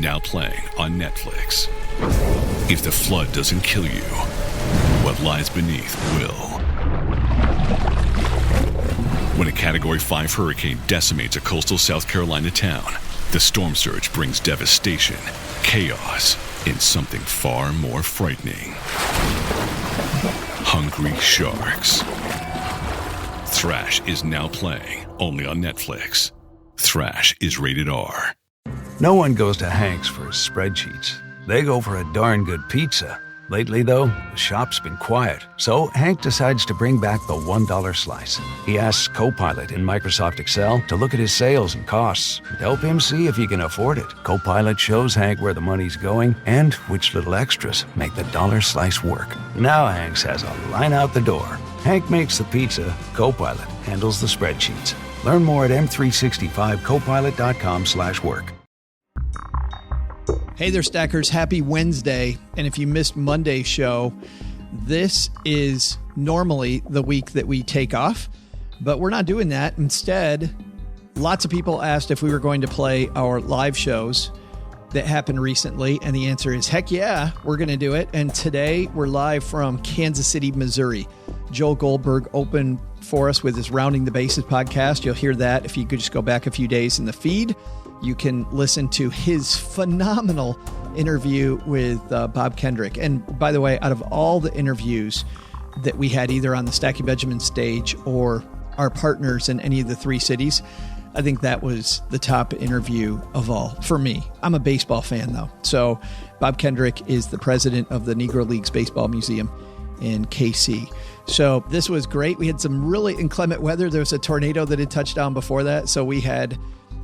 now playing on Netflix. If the flood doesn't kill you, what lies beneath will. When a Category 5 hurricane decimates a coastal South Carolina town, the storm surge brings devastation, chaos, and something far more frightening. Hungry Sharks. Thrash is now playing only on Netflix. Thrash is rated R. No one goes to Hank's for his spreadsheets. They go for a darn good pizza. Lately, though, the shop's been quiet, so Hank decides to bring back the $1 slice. He asks Copilot in Microsoft Excel to look at his sales and costs and help him see if he can afford it. Copilot shows Hank where the money's going and which little extras make the dollar slice work. Now Hank has a line out the door. Hank makes the pizza, Copilot handles the spreadsheets. Learn more at m365copilot.com/work. Hey there, Stackers. Happy Wednesday. And if you missed Monday's show, this is normally the week that we take off, but we're not doing that. Instead, lots of people asked if we were going to play our live shows that happened recently, and the answer is heck yeah, we're going to do it. And today we're live from Kansas City, Missouri. Joel Goldberg opened for us with his Rounding the Bases podcast. You'll hear that if you could just go back a few days in the feed. You can listen to his phenomenal interview with Bob Kendrick. And by the way, out of all the interviews that we had either on the Stacking Benjamin stage or our partners in any of the three cities, I think that was the top interview of all for me. I'm a baseball fan, though. So Bob Kendrick is the president of the Negro Leagues Baseball Museum in KC. So this was great. We had some really inclement weather. There was a tornado that had touched down before that. So we had,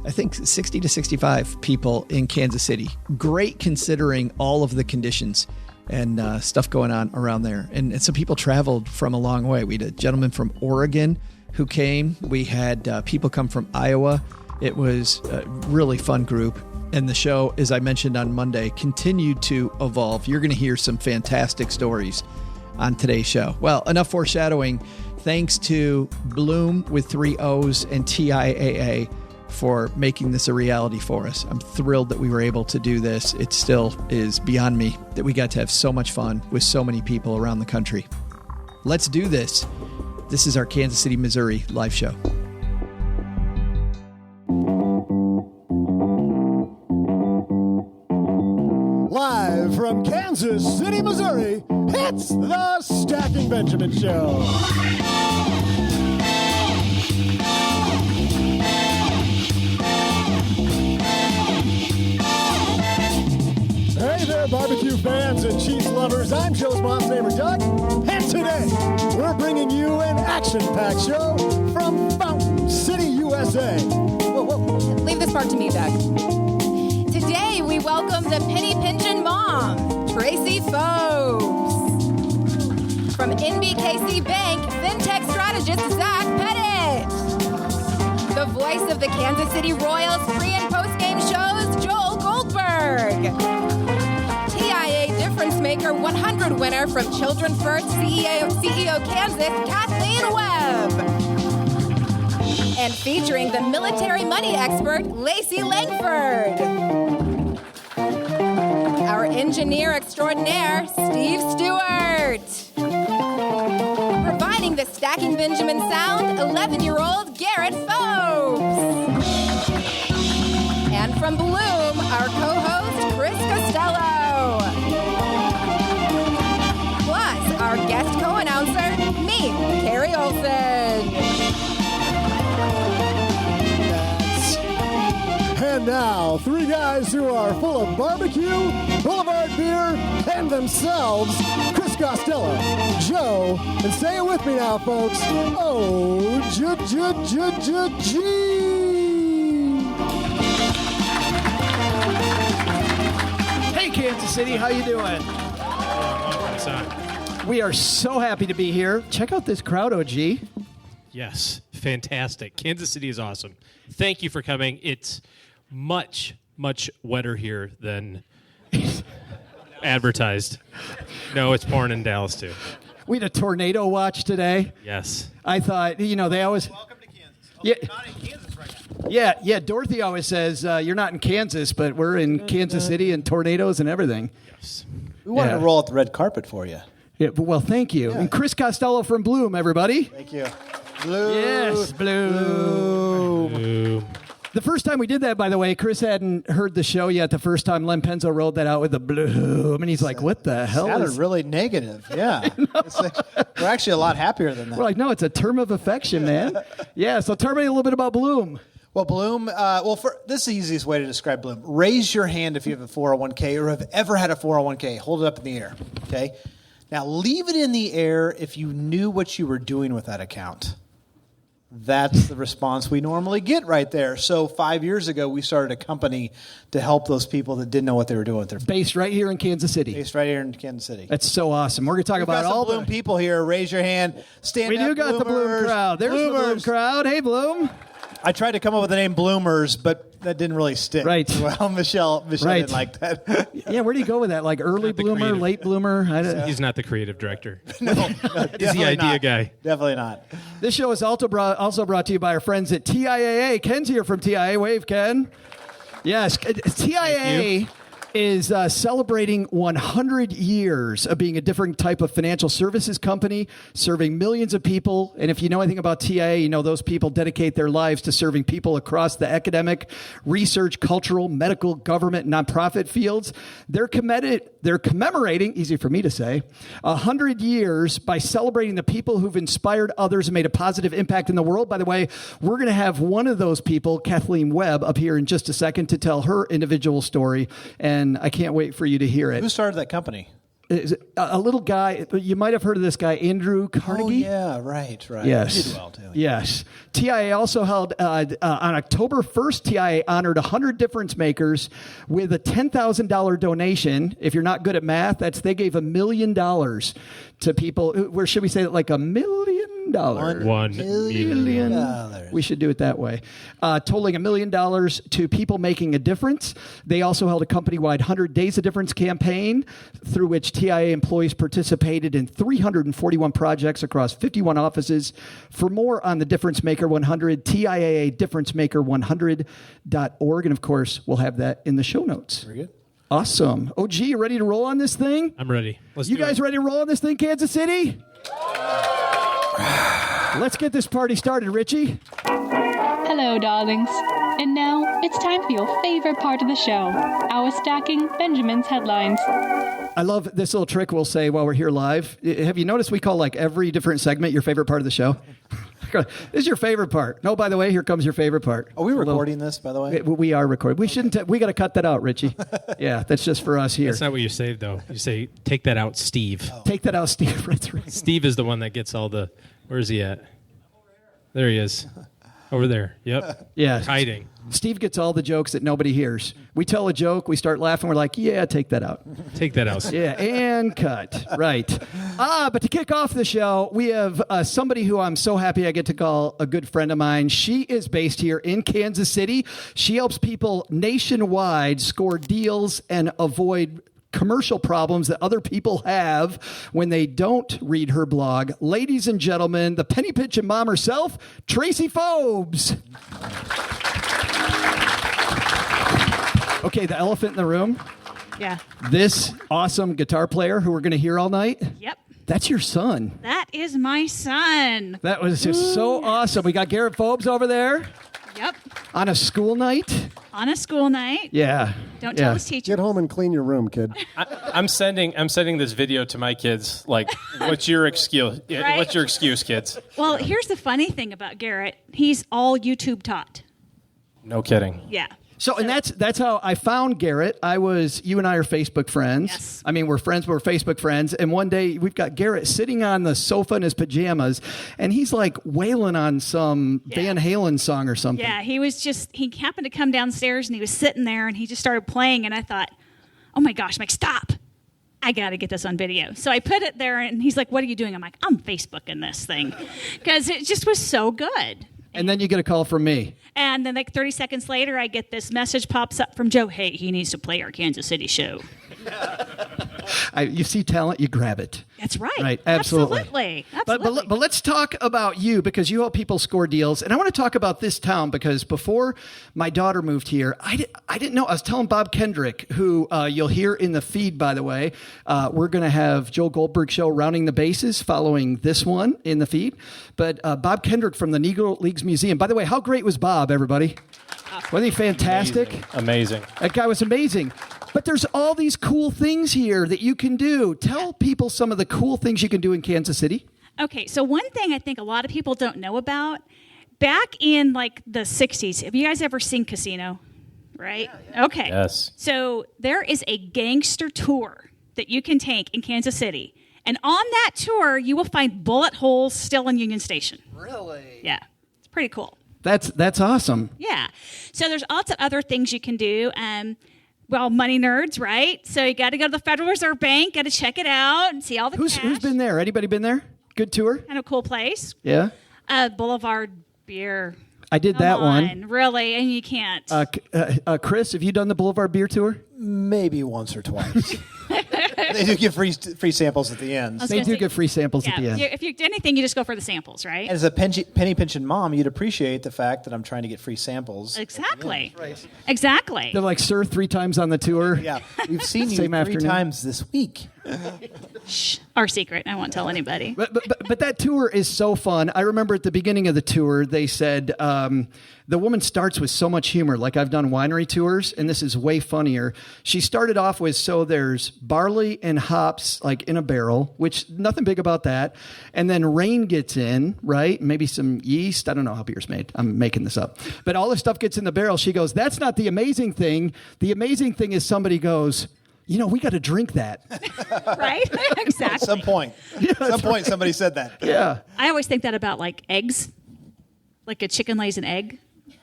I think, 60 to 65 people in Kansas City. Great considering all of the conditions and stuff going on around there. And some people traveled from a long way. We had a gentleman from Oregon who came. We had people come from Iowa. It was a really fun group. And the show, as I mentioned on Monday, continued to evolve. You're going to hear some fantastic stories on today's show. Well, enough foreshadowing. Thanks to Bloom with 3 O's and TIAA for making this a reality for us. I'm thrilled that we were able to do this. It still is beyond me that we got to have so much fun with so many people around the country. Let's do this. This is our Kansas City, Missouri live show. Live from Kansas City, Missouri, it's the Stacking Benjamin Show. Hey there, barbecue fans and cheese lovers. I'm Joe's mom's neighbor, Doug. And today, we're bringing you an action-packed show from Fountain City, USA. Whoa, whoa. Leave this part to me, Doug. Today, we welcome the Penny Pinchin Mom, Tracie Fobes. From NBKC Bank, Fintech strategist Zach Pettet. The voice of the Kansas City Royals pre- and post-game shows, Joel Goldberg. TIAA Difference Maker 100 winner from Children First CEO Kansas, Kathleen Webb. And featuring the military money expert, Lacey Langford. Our engineer extraordinaire, Steve Stewart. Providing the Stacking Benjamin sound, 11-year-old Garrett Fobes. And from Bloom, our co-host, Chris Costello. Plus, our guest co-announcer, me, Carrie Olsen. And now, three guys who are full of barbecue, boulevard beer, and themselves, Chris Costello, Joe, and say it with me now, folks, oh, G. Hey, Kansas City, how you doing? We are so happy to be here. Check out this crowd, OG. Yes, fantastic. Kansas City is awesome. Thank you for coming. It's much, much wetter here than advertised. No, it's pouring in Dallas, too. We had a tornado watch today. Yes. I thought, they always... Welcome to Kansas. Yeah. Not in Kansas right now. Yeah. Dorothy always says, you're not in Kansas, but we're in Kansas City and tornadoes and everything. Yes. We wanted to roll out the red carpet for you. Yeah, well, thank you. Yeah. And Chris Costello from Bloom, everybody. Thank you. Bloom. Yes, Bloom. The first time we did that, by the way, Chris hadn't heard the show yet. The first time Len Penzo rolled that out with the Bloom, and he's like, what the hell sounded really negative. Yeah. It's like, we're actually a lot happier than that. We're like, no, it's a term of affection, man. Yeah, so tell me a little bit about Bloom. Well, Bloom, this is the easiest way to describe Bloom. Raise your hand if you have a 401k or have ever had a 401k. Hold it up in the air, okay? Now, leave it in the air if you knew what you were doing with that account. That's the response we normally get right there. So 5 years ago, we started a company to help those people that didn't know what they were doing with their Based right here in Kansas City. Based right here in Kansas City. That's so awesome. We're going to talk about all Bloom people here. Raise your hand. Stand up, We do got the Bloom crowd. There's the Bloom crowd. Hey, Bloom. I tried to come up with the name Bloomers, but that didn't really stick. Right. Well, Michelle didn't like that. Yeah, where do you go with that? Like early bloomer, late bloomer? He's not the creative director. No, he's the idea guy. Definitely not. This show is also brought to you by our friends at TIAA. Ken's here from TIAA. Wave, Ken. Yes, TIAA is celebrating 100 years of being a different type of financial services company, serving millions of people. And if you know anything about TIAA, you know those people dedicate their lives to serving people across the academic, research, cultural, medical, government, nonprofit fields. They're commemorating, easy for me to say, 100 years by celebrating the people who've inspired others and made a positive impact in the world. By the way, we're going to have one of those people, Kathleen Webb, up here in just a second to tell her individual story. And I can't wait for you to hear it. Who started that company? A little guy. You might have heard of this guy, Andrew Carnegie. Oh, yeah, right. Yes. He did well, too. Yes. TIAA also held, on October 1st, TIAA honored 100 difference makers with a $10,000 donation. If you're not good at math, they gave $1 million to people. Where should we say it? Like $1 million? $1 million. We should do it that way. Totaling $1 million to people making a difference. They also held a company-wide 100 Days of Difference campaign through which TIAA employees participated in 341 projects across 51 offices. For more on the Difference Maker 100, TIAA differencemaker100.org. And of course, we'll have that in the show notes. Very good. Awesome. OG, you ready to roll on this thing? I'm ready. You guys ready to roll on this thing, Kansas City? Let's get this party started, Richie. Hello, darlings. And now it's time for your favorite part of the show, our Stacking Benjamin's Headlines. I love this little trick we'll say while we're here live. Have you noticed we call like every different segment your favorite part of the show? This is your favorite part. No, by the way, here comes your favorite part. Are we recording this, by the way? We are recording. We shouldn't. We got to cut that out, Richie. Yeah, that's just for us here. That's not what you say, though. You say, take that out, Steve. Oh. Take that out, Steve. That's right. Steve is the one that gets all the... Where's he at? There he is. Over there. Yep. Yeah. Hiding. Steve gets all the jokes that nobody hears. We tell a joke, we start laughing, we're like, yeah, take that out. Take that out. Yeah, and cut. Right. But to kick off the show, we have somebody who I'm so happy I get to call a good friend of mine. She is based here in Kansas City. She helps people nationwide score deals and avoid commercial problems that other people have when they don't read her blog. Ladies and gentlemen, the Penny Pinchin Mom herself, Tracie Fobes. Okay, the elephant in the room. Yeah. This awesome guitar player who we're going to hear all night. Yep. That's your son. That is my son. That was just so awesome. We got Garrett Fobes over there. Yep. On a school night. On a school night. Yeah. Don't tell his teacher. Get home and clean your room, kid. I'm sending this video to my kids. Like, what's your excuse? Right? What's your excuse, kids? Well, here's the funny thing about Garrett. He's all YouTube taught. No kidding. Yeah. So, and that's how I found Garrett. You and I are Facebook friends. Yes. I mean, we're friends, but we're Facebook friends. And one day we've got Garrett sitting on the sofa in his pajamas, and he's like wailing on some Van Halen song or something. Yeah, he happened to come downstairs and he was sitting there and he just started playing, and I thought, oh my gosh, I'm like, stop. I got to get this on video. So I put it there and he's like, what are you doing? I'm like, I'm Facebooking this thing. Because it just was so good. And then you get a call from me. And then like 30 seconds later, I get this message pops up from Joe. Hey, he needs to play our Kansas City show. You see talent, you grab it. That's right. Right, absolutely. Absolutely. But let's talk about you, because you help people score deals. And I want to talk about this town, because before my daughter moved here, I didn't know. I was telling Bob Kendrick, who you'll hear in the feed, by the way. We're going to have Joel Goldberg show Rounding the Bases following this one in the feed. But Bob Kendrick from the Negro Leagues Museum. By the way, how great was Bob, everybody? Wasn't he fantastic? Amazing. That guy was amazing. But there's all these cool things here that you can do. Tell people some of the cool things you can do in Kansas City. Okay, so one thing I think a lot of people don't know about, back in like the 60s, have you guys ever seen Casino? Right? Yeah. Okay. Yes. So there is a gangster tour that you can take in Kansas City. And on that tour, you will find bullet holes still in Union Station. Really? Yeah. It's pretty cool. That's awesome. Yeah. So there's lots of other things you can do. Well, money nerds, right? So you got to go to the Federal Reserve Bank, got to check it out and see all the cash. Who's been there? Anybody been there? Good tour? Kind of cool place. Yeah. Boulevard Beer. I did that one. Really? And you can't. Chris, have you done the Boulevard Beer tour? Maybe once or twice. They do give free samples at the end. They do give free samples at the end. If you do anything, you just go for the samples, right? As a Penny Pinchin Mom, you'd appreciate the fact that I'm trying to get free samples. Exactly. Right. Exactly. They're like, sir, 3 times on the tour. Yeah. We've seen you Same 3 afternoon. times this week. Shh. Our secret. I won't tell anybody. But that tour is so fun. I remember at the beginning of the tour, they said the woman starts with so much humor. Like, I've done winery tours, and this is way funnier. She started off with, so there's barley and hops like in a barrel, which nothing big about that. And then rain gets in, right? Maybe some yeast. I don't know how beer's made. I'm making this up. But all this stuff gets in the barrel. She goes, that's not the amazing thing. The amazing thing is somebody goes, we got to drink that. Right? Exactly. At some point. Somebody said that. Yeah. I always think that about like eggs. Like a chicken lays an egg.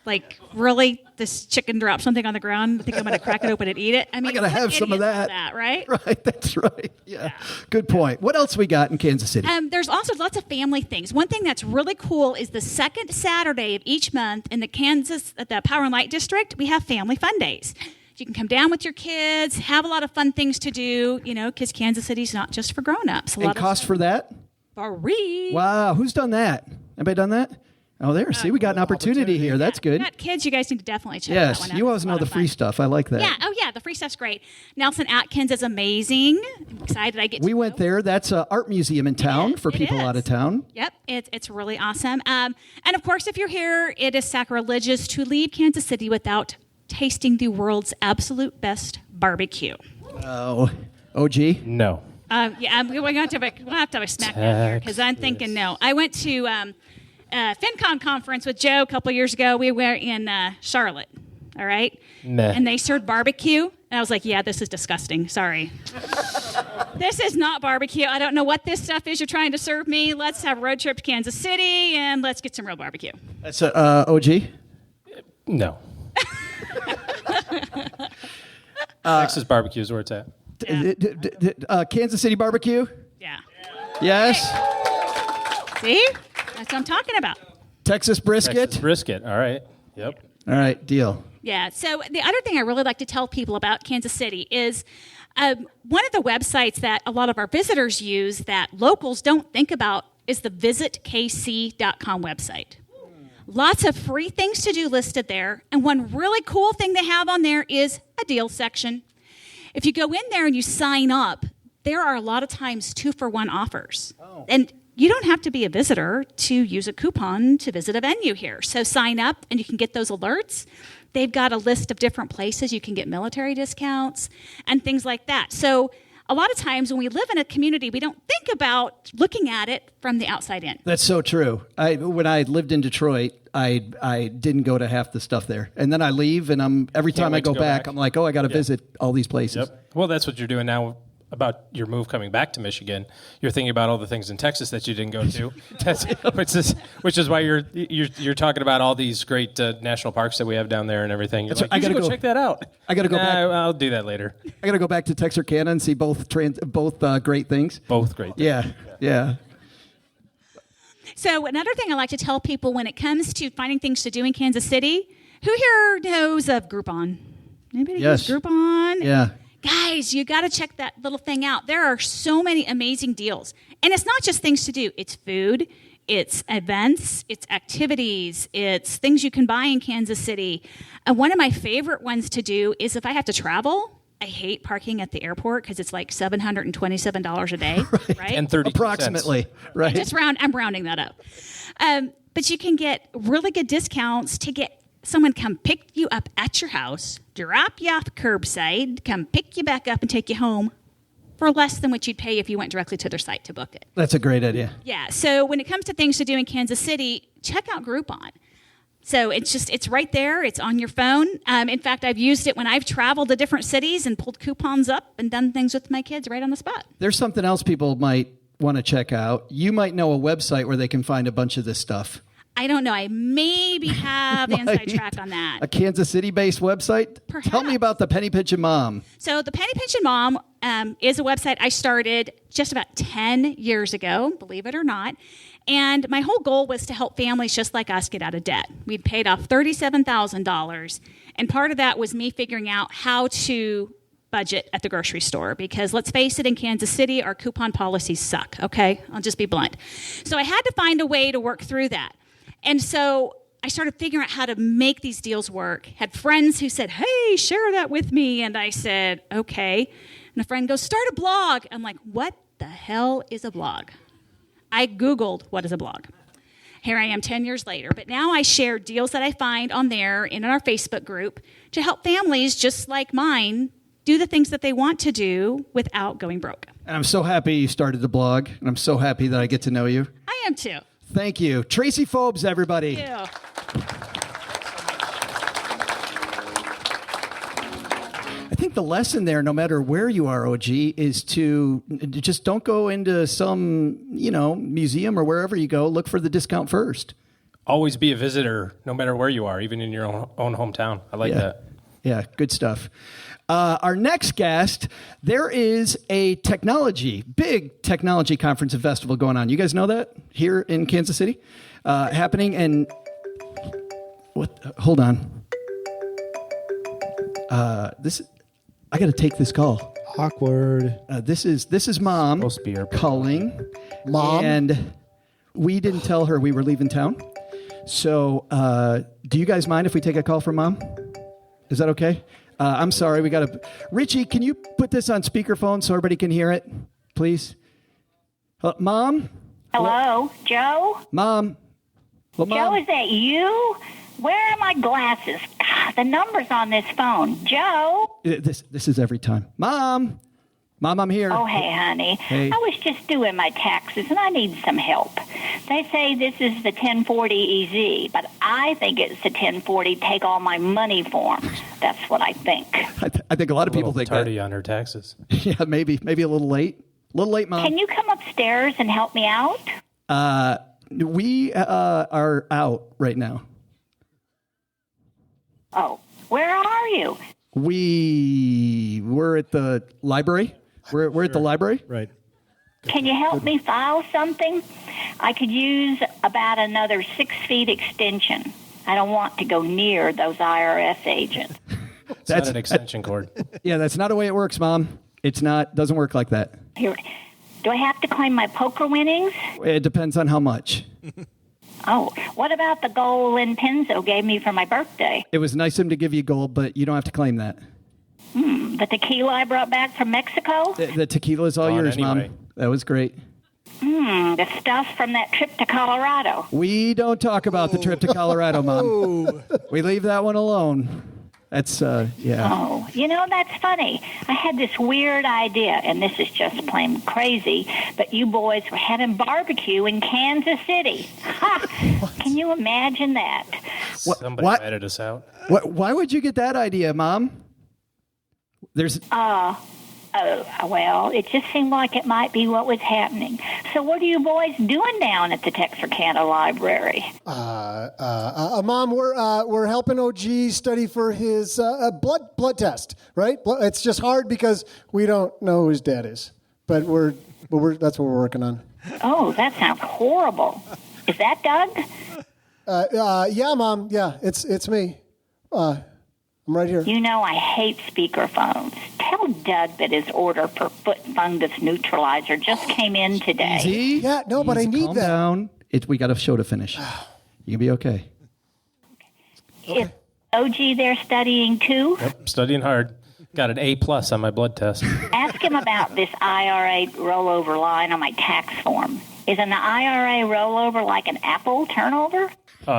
Like, really? This chicken dropped something on the ground. I think I'm going to crack it open and eat it. I mean, I got to have some of that. Right? Right. That's right. Yeah. Good point. What else we got in Kansas City? There's also lots of family things. One thing that's really cool is the second Saturday of each month in the Power and Light District, we have family fun days. You can come down with your kids, have a lot of fun things to do, because Kansas City's not just for grown-ups. And cost for that? Free. Wow. Who's done that? Anybody done that? Oh, there. See, we got an opportunity here. That's good. Got kids, you guys need to definitely check that one out. Yes, you always know the free stuff. I like that. Yeah. Oh, yeah. The free stuff's great. Nelson Atkins is amazing. I'm excited We went there. That's an art museum in town for people out of town. Yep. It's really awesome. And, of course, if you're here, it is sacrilegious to leave Kansas City without tasting the world's absolute best barbecue. Oh, OG? No. We'll have to have a snack down here because I'm thinking no. I went to FinCon conference with Joe a couple years ago. We were in Charlotte, all right? Meh. And they served barbecue. And I was like, yeah, this is disgusting. Sorry. This is not barbecue. I don't know what this stuff is you're trying to serve me. Let's have a road trip to Kansas City and let's get some real barbecue. That's OG? No. Texas barbecue is where it's at. Yeah. Kansas City barbecue? Yeah. Yes? See? That's what I'm talking about. Texas brisket? Texas brisket. All right. Yep. All right. Deal. Yeah. So the other thing I really like to tell people about Kansas City is one of the websites that a lot of our visitors use that locals don't think about is the visitkc.com website. Lots of free things to do listed there. And one really cool thing they have on there is a deal section. If you go in there and you sign up, there are a lot of times 2-for-1 offers. Oh. And you don't have to be a visitor to use a coupon to visit a venue here. So sign up and you can get those alerts. They've got a list of different places you can get military discounts and things like that. So a lot of times when we live in a community, we don't think about looking at it from the outside in. That's so true. When I lived in Detroit, I didn't go to half the stuff there. And then I leave, and every time I go back, I'm like, I got to visit all these places. Yep. Well, that's what you're doing now about your move coming back to Michigan. You're thinking about all the things in Texas that you didn't go to, which is why you're talking about all these great national parks that we have down there and everything. You're I got to go check that out. I got to go back. I'll do that later. I got to go back to Texarkana and see both great things. Both great things. Yeah. So another thing I like to tell people when it comes to finding things to do in Kansas City, who here knows of Groupon? Anybody use Groupon? Yeah. Guys, you got to check that little thing out. There are so many amazing deals. And it's not just things to do. It's food, it's events, it's activities, it's things you can buy in Kansas City. One of my favorite ones to do is if I have to travel. I hate parking at the airport because it's like $727 a day, right? And 30 approximately, right? I'm rounding that up. But you can get really good discounts to get someone come pick you up at your house, drop you off curbside, come pick you back up and take you home for less than what you'd pay if you went directly to their site to book it. That's a great idea. Yeah. So when it comes to things to do in Kansas City, check out Groupon. So it's right there. It's on your phone. In fact, I've used it when I've traveled to different cities and pulled coupons up and done things with my kids right on the spot. There's something else people might want to check out. You might know a website where they can find a bunch of this stuff. I don't know. I maybe have the inside track on that. A Kansas City-based website? Perhaps. Tell me about the Penny Pinchin Mom. So the Penny Pinchin Mom is a website I started just about 10 years ago, believe it or not. And my whole goal was to help families just like us get out of debt. We'd paid off $37,000. And part of that was me figuring out how to budget at the grocery store because let's face it, in Kansas City, our coupon policies suck, okay? I'll just be blunt. So I had to find a way to work through that. And so I started figuring out how to make these deals work. Had friends who said, hey, share that with me. And I said, okay. And a friend goes, start a blog. I'm like, what the hell is a blog? I Googled, what is a blog? Here I am 10 years later. But now I share deals that I find on there in our Facebook group to help families just like mine do the things that they want to do without going broke. And I'm so happy you started the blog, and I'm so happy that I get to know you. I am too. Thank you. Tracie Fobes, everybody. Thank you. I think the lesson there, no matter where you are, OG, is to just don't go into some, museum or wherever you go. Look for the discount first. Always be a visitor, no matter where you are, even in your own hometown. I like that. Yeah, good stuff. Our next guest, there is a big technology conference and festival going on. You guys know that here in Kansas City? Happening and hold on. I got to take this call. Awkward. This is Mom Supposed to be her calling. Mom? And we didn't tell her we were leaving town. So do you guys mind if we take a call from Mom? Is that okay? I'm sorry. We got to... Richie, can you put this on speakerphone so everybody can hear it, please? Mom? Hello, Joe? Mom? Well, Mom? Joe, is that you? Where are my glasses? God, the number's on this phone. Joe? This is every time. Mom? Mom, I'm here. Oh, hey, honey. Hey. I was just doing my taxes, and I need some help. They say this is the 1040 EZ, but I think it's the 1040 take all my money form. That's what I think. I think a lot of people think tardy that. on her taxes. Yeah, maybe a little late. A little late, Mom. Can you come upstairs and help me out? We are out right now. Oh, where are you? We're at the library. We're at the library. Right. Can you help me file something? I could use about another 6 feet extension. I don't want to go near those IRS agents. It's not an extension cord. Yeah, that's not the way it works, Mom. It's not. Doesn't work like that. Here, do I have to claim my poker winnings? It depends on how much. Oh, what about the gold Lynn Penzo gave me for my birthday? It was nice of him to give you gold, but you don't have to claim that. The tequila I brought back from Mexico? The tequila is all yours, anyway. Mom. That was great. The stuff from that trip to Colorado. We don't talk about the trip to Colorado, Mom. We leave that one alone. That's, yeah. Oh, that's funny. I had this weird idea, and this is just plain crazy, but you boys were having barbecue in Kansas City. Ha! Can you imagine that? Somebody edit us out. Why would you get that idea, Mom? There's... Well, it just seemed like it might be what was happening. So what are you boys doing down at the Texarkana Library? Mom, we're helping OG study for his blood test, right? It's just hard because we don't know who his dad is, but that's what we're working on. Oh, that sounds horrible. Is that Doug? Yeah, Mom. Yeah, it's me. I'm right here. I hate speakerphones. tell Doug that his order for foot fungus neutralizer just came in today. Easy. Yeah, no, but I need Calm that. down. We got a show to finish. You can be okay. Is OG there studying too? Yep, studying hard. Got an A+ on my blood test. Ask him about this IRA rollover line on my tax form. Is an IRA rollover like an apple turnover?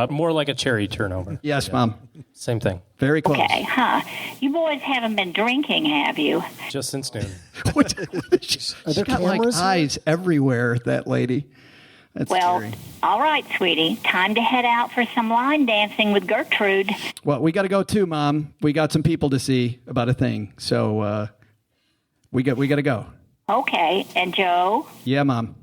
More like a cherry turnover. Yes, Mom. Same thing. Very close. Okay, huh? You boys haven't been drinking, have you? Just since noon. She's Are there got like cameras here? eyes everywhere, that lady. That's Well, scary. all right, sweetie. Time to head out for some line dancing with Gertrude. Well, we got to go too, Mom. We got some people to see about a thing. So we got to go. Okay, and Joe, Yeah, Mom.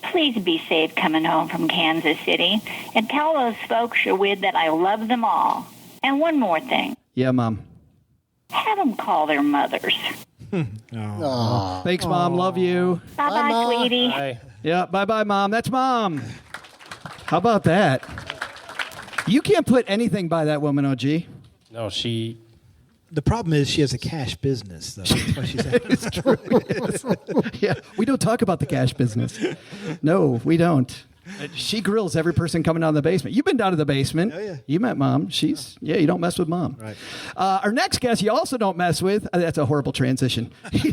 please be safe coming home from Kansas City. And tell those folks you're with that I love them all. And one more thing. Yeah, Mom. Have them call their mothers. Thanks, Mom. Love you. Bye-bye, Ma. sweetie. Bye. Yeah, bye-bye, Mom. That's Mom. How about that? You can't put anything by that woman, OG. No, she... The problem is she has a cash business, though. That's why she's It's true. Yeah, we don't talk about the cash business. No, we don't. She grills every person coming down to the basement. You've been down to the basement. Oh, yeah. You met Mom. You don't mess with Mom. Right. Our next guest you also don't mess with. That's a horrible transition. He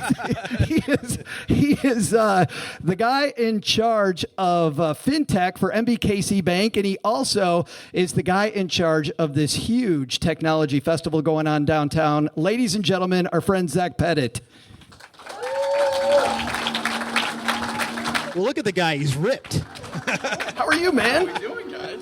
is the guy in charge of Fintech for MBKC Bank, and he also is the guy in charge of this huge technology festival going on downtown. Ladies and gentlemen, our friend Zach Pettet. Well, look at the guy. He's ripped. How are you, man? How you doing, guys?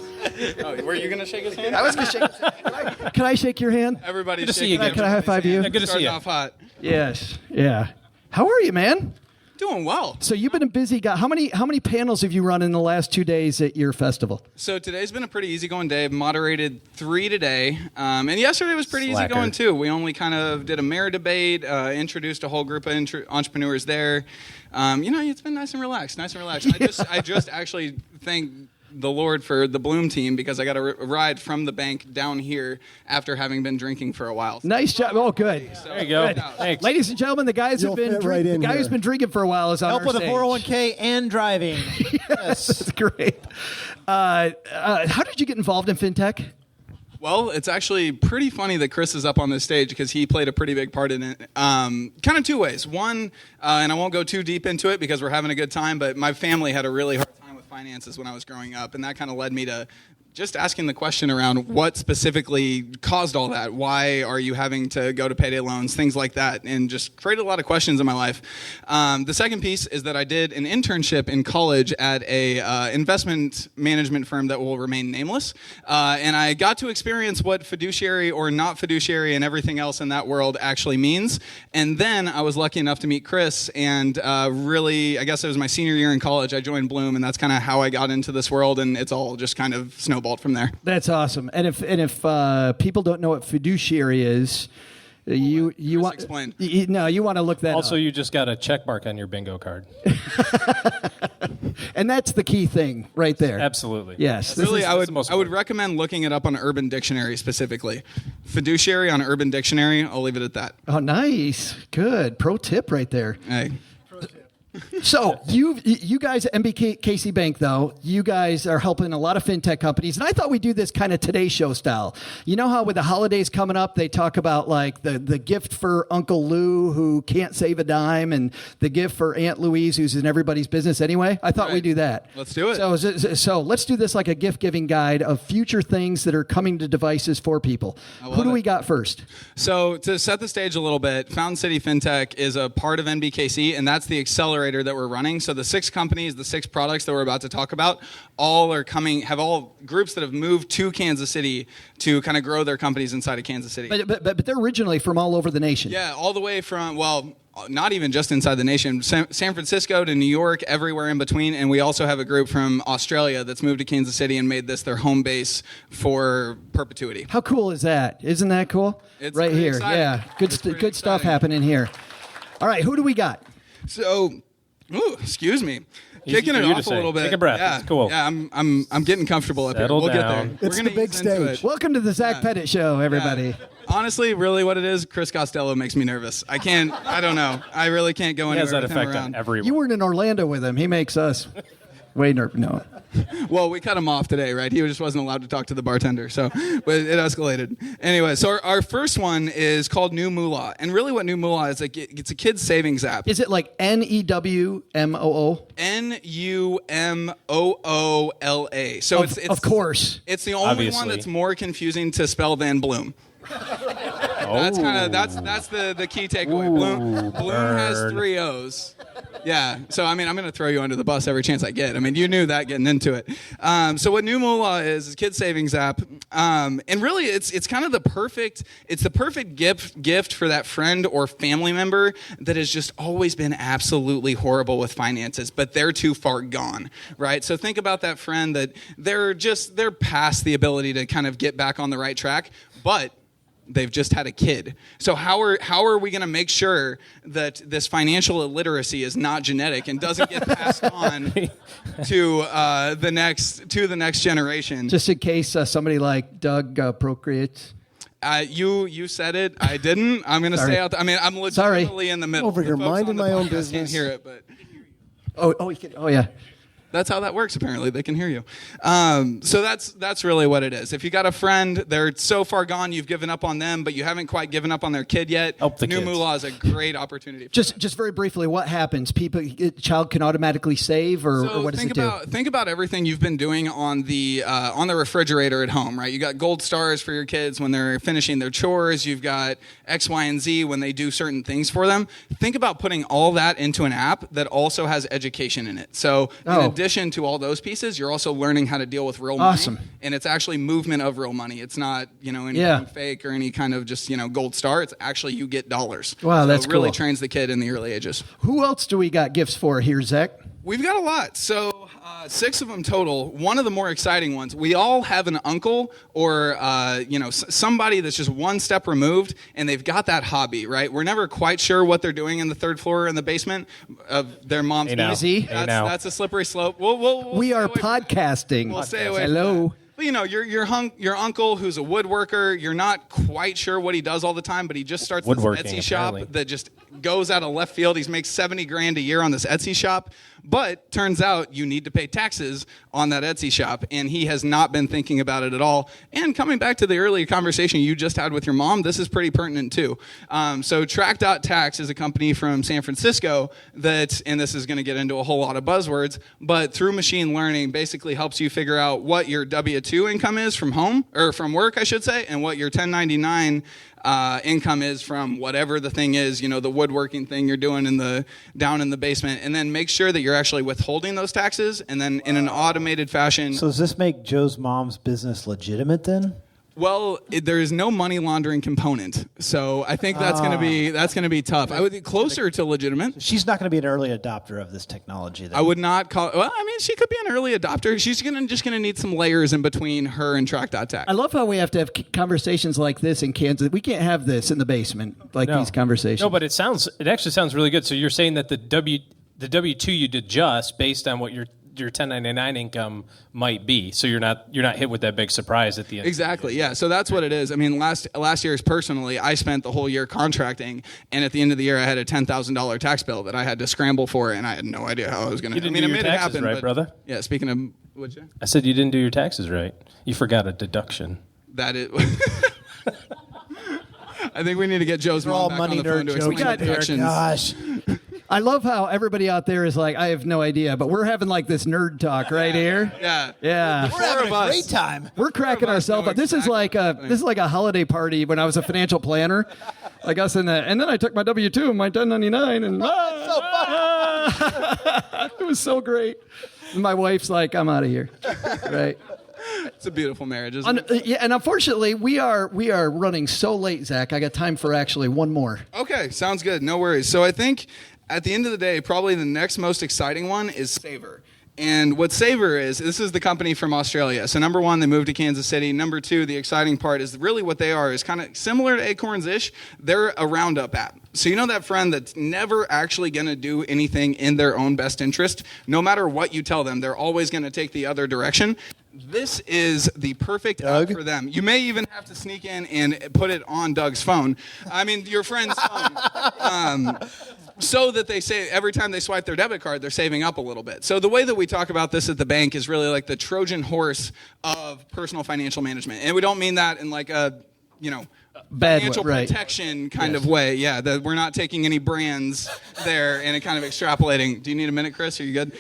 Oh, were you going to shake his hand? I was going to shake his hand. Can I shake your hand? Everybody Good to see shake you his again. Can I high five you? Yeah, good to see Starting you. off hot. Yes. Yeah. How are you, man? Doing well. So you've been a busy guy. How many panels have you run in the last 2 days at your festival? So today's been a pretty easygoing day. I've moderated 3 today. And yesterday was pretty Slacker. easygoing, too. We only kind of did a mayor debate, introduced a whole group of entrepreneurs there. It's been nice and relaxed, I just actually thank the Lord for the Bloom team because I got a ride from the bank down here after having been drinking for a while. Nice job. Oh, good. There you go. Good. Thanks. Ladies and gentlemen, the guys You'll who've been fit right in the guy here. who's been drinking for a while is on Help our with a stage. 401k and driving. Yes, that's great. How did you get involved in Fintech? Well, it's actually pretty funny that Chris is up on this stage because he played a pretty big part in it. Kind of 2 ways. One, and I won't go too deep into it because we're having a good time, but my family had a really hard time with finances when I was growing up, and that kind of led me to just asking the question around what specifically caused all that. Why are you having to go to payday loans, things like that, and just created a lot of questions in my life. The second piece is that I did an internship in college at a investment management firm that will remain nameless, and I got to experience what fiduciary or not fiduciary and everything else in that world actually means. And then I was lucky enough to meet Chris, and really, I guess it was my senior year in college, I joined Bloom, and that's kind of how I got into this world, and it's all just kind of snowballed from there. That's awesome. And if people don't know what fiduciary is, you want explain. You want to look that Also, up. you just got a check mark on your bingo card. And that's the key thing right there. Absolutely. Yes. Really, I would important. recommend looking it up on Urban Dictionary specifically. Fiduciary on Urban Dictionary. I'll leave it at that. Oh, nice. Good. Pro tip right there. Hey. So you guys at MBKC Bank, though, you guys are helping a lot of fintech companies, and I thought we'd do this kind of Today Show style. You know how with the holidays coming up, they talk about like the gift for Uncle Lou who can't save a dime, and the gift for Aunt Louise who's in everybody's business anyway. I thought we'd do that. Let's do it. So let's do this like a gift giving guide of future things that are coming to devices for people. Who do we got first? So to set the stage a little bit, Fountain City Fintech is a part of NBKC, and that's the accelerator that we're running. So the 6 companies, the 6 products that we're about to talk about, all groups that have moved to Kansas City to kind of grow their companies inside of Kansas City. But they're originally from all over the nation. Yeah, all the way from, not even just inside the nation, San Francisco to New York, everywhere in between. And we also have a group from Australia that's moved to Kansas City and made this their home base for perpetuity. How cool is that? Isn't that cool? It's right pretty here. exciting. Yeah, good stuff happening here. All right, who do we got? So Ooh, excuse me. Easy Kicking for it you to off a say. little bit. Take a breath. Yeah, it's cool. Yeah, I'm getting comfortable up Settle here. We'll down. get there. It's We're the gonna big ease into stage. it. Welcome to the Zach Pettet Show, everybody. Honestly, really what it is, Chris Costello makes me nervous. I don't know. I really can't go He anywhere has that with him effect around. on everyone. You weren't in Orlando with him. He makes us way no. Well, we cut him off today, right? He just wasn't allowed to talk to the bartender, so but it escalated. Anyway, so our first one is called New Moolah, and really what New Moolah is, like, it's a kid's savings app. Is it like NEWMOO? NUMOOLA. So it's Of course. it's the only Obviously. one that's more confusing to spell than Bloom. That's the key takeaway. Bloom has 3 O's. Yeah. So I'm going to throw you under the bus every chance I get. You knew that getting into it. So what New Moolah is kid savings app, and really it's kind of the perfect gift for that friend or family member that has just always been absolutely horrible with finances, but they're too far gone, right? So think about that friend that they're past the ability to kind of get back on the right track, but they've just had a kid. So how are we going to make sure that this financial illiteracy is not genetic and doesn't get passed on to the next generation? Just in case somebody like Doug procreates. You said it. I didn't. I'm going to stay out. I'm legitimately in the middle. Over here, The folks minding on the my own podcast business. Can't hear it, but Oh yeah. that's how that works. Apparently, they can hear you. So that's really what it is. If you got a friend, they're so far gone, you've given up on them, but you haven't quite given up on their kid yet. Help the New kids. Moolah is a great opportunity. Just very briefly, what happens? Child can automatically save, or what does it do? Think about everything you've been doing on the refrigerator at home, right? You got gold stars for your kids when they're finishing their chores. You've got X, Y, and Z when they do certain things for them. Think about putting all that into an app that also has education in it. So in addition to all those pieces, you're also learning how to deal with real money. And it's actually movement of real money. It's not anything fake or any kind of just gold star. It's actually you get dollars. Wow, so that's it really cool. trains the kid in the early ages. Who else do we got gifts for here, Zach? We've got a lot. So 6 of them total. One of the more exciting ones. We all have an uncle or somebody that's just one step removed, and they've got that hobby, right? We're never quite sure what they're doing in the third floor or in the basement of their mom's house. That's a slippery slope. We are podcasting. We'll stay away from Hello. But your uncle who's a woodworker, you're not quite sure what he does all the time, but he just starts this Etsy shop that just goes out of left field. He makes $70,000 a year on this Etsy shop, but turns out you need to pay taxes on that Etsy shop, and he has not been thinking about it at all. And coming back to the earlier conversation you just had with your mom, this is pretty pertinent too. So Track.tax is a company from San Francisco that, and this is going to get into a whole lot of buzzwords, but through machine learning basically helps you figure out what your W-2 income is from home, or from work, I should say, and what your 1099 income is from whatever the thing is, the woodworking thing you're doing down in the basement, and then make sure that you're actually withholding those taxes, and then in an automated fashion. So does this make Joe's mom's business legitimate then? Well, there is no money laundering component, so I think that's going to be tough. I would be closer to legitimate. She's not going to be an early adopter of this technology, then. I would not call. Well, she could be an early adopter. She's just going to need some layers in between her and Track.tax. I love how we have to have conversations like this in Kansas. We can't have this in the basement, these conversations. No, but it actually sounds really good. So you're saying that the W-2 you'd adjust based on what your 1099 income might be, so you're not hit with that big surprise at the end. Exactly, yeah. So that's what it is. Last year's personally, I spent the whole year contracting, and at the end of the year, I had a $10,000 tax bill that I had to scramble for, and I had no idea how I was going to. You didn't do your taxes right, brother? Yeah. Speaking of, what'd you? I said you didn't do your taxes right. You forgot a deduction. That is. I think we need to get Joe's mom back on the phone to explain the deductions. Gosh. I love how everybody out there is like, I have no idea, but we're having like this nerd talk right here. Yeah. We're having a great time. We're cracking ourselves up. This is like a holiday party when I was a financial planner, like us in that. And then I took my W-2 and my 1099, and it was so great. And my wife's like, I'm out of here. Right. It's a beautiful marriage, isn't it? Yeah, and unfortunately, we are running so late, Zach. I got time for actually one more. Okay, sounds good. No worries. So I think at the end of the day, probably the next most exciting one is Savor. And what Savor is, this is the company from Australia. So number one, they moved to Kansas City. Number two, the exciting part is really what they are is kind of similar to Acorns-ish. They're a roundup app. So you know that friend that's never actually going to do anything in their own best interest? No matter what you tell them, they're always going to take the other direction. This is the perfect app for them. You may even have to sneak in and put it on Doug's phone. I mean, your friend's phone. So that they say every time they swipe their debit card, they're saving up a little bit. So the way that we talk about this at the bank is really like the Trojan horse of personal financial management. And we don't mean that in like a, financial protection kind of way. Yeah, that we're not taking any brands there and kind of extrapolating. Do you need a minute, Chris? Are you good?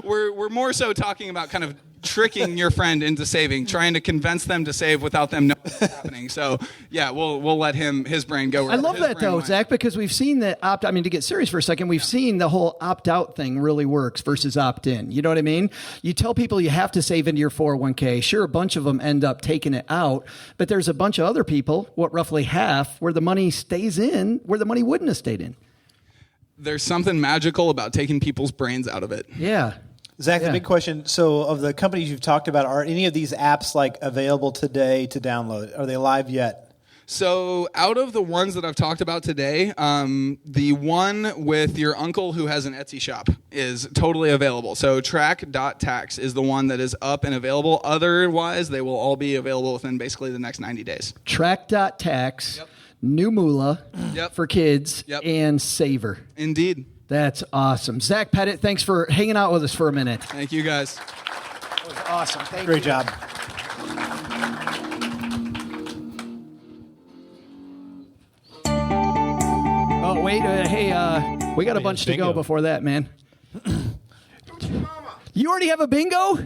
We're more so talking about kind of tricking your friend into saving, trying to convince them to save without them knowing what's happening. So yeah, we'll let his brain go. I love that though, Zach, because we've seen the to get serious for a second, we've seen the whole opt-out thing really works versus opt-in. You know what I mean? You tell people you have to save into your 401k. Sure, a bunch of them end up taking it out, but there's a bunch of other people, roughly half, where the money stays in, where the money wouldn't have stayed in. There's something magical about taking people's brains out of it. Yeah. Zach, the big question, so of the companies you've talked about, are any of these apps available today to download? Are they live yet? So out of the ones that I've talked about today, the one with your uncle who has an Etsy shop is totally available. So track.tax is the one that is up and available. Otherwise, they will all be available within basically the next 90 days. Track.tax, New Moolah for kids, and Saver. Indeed. That's awesome. Zach Pettet, thanks for hanging out with us for a minute. Thank you, guys. That was awesome. Thank Great you. job. Oh, wait. Hey, we got a bunch to go before that, man. You already have a bingo?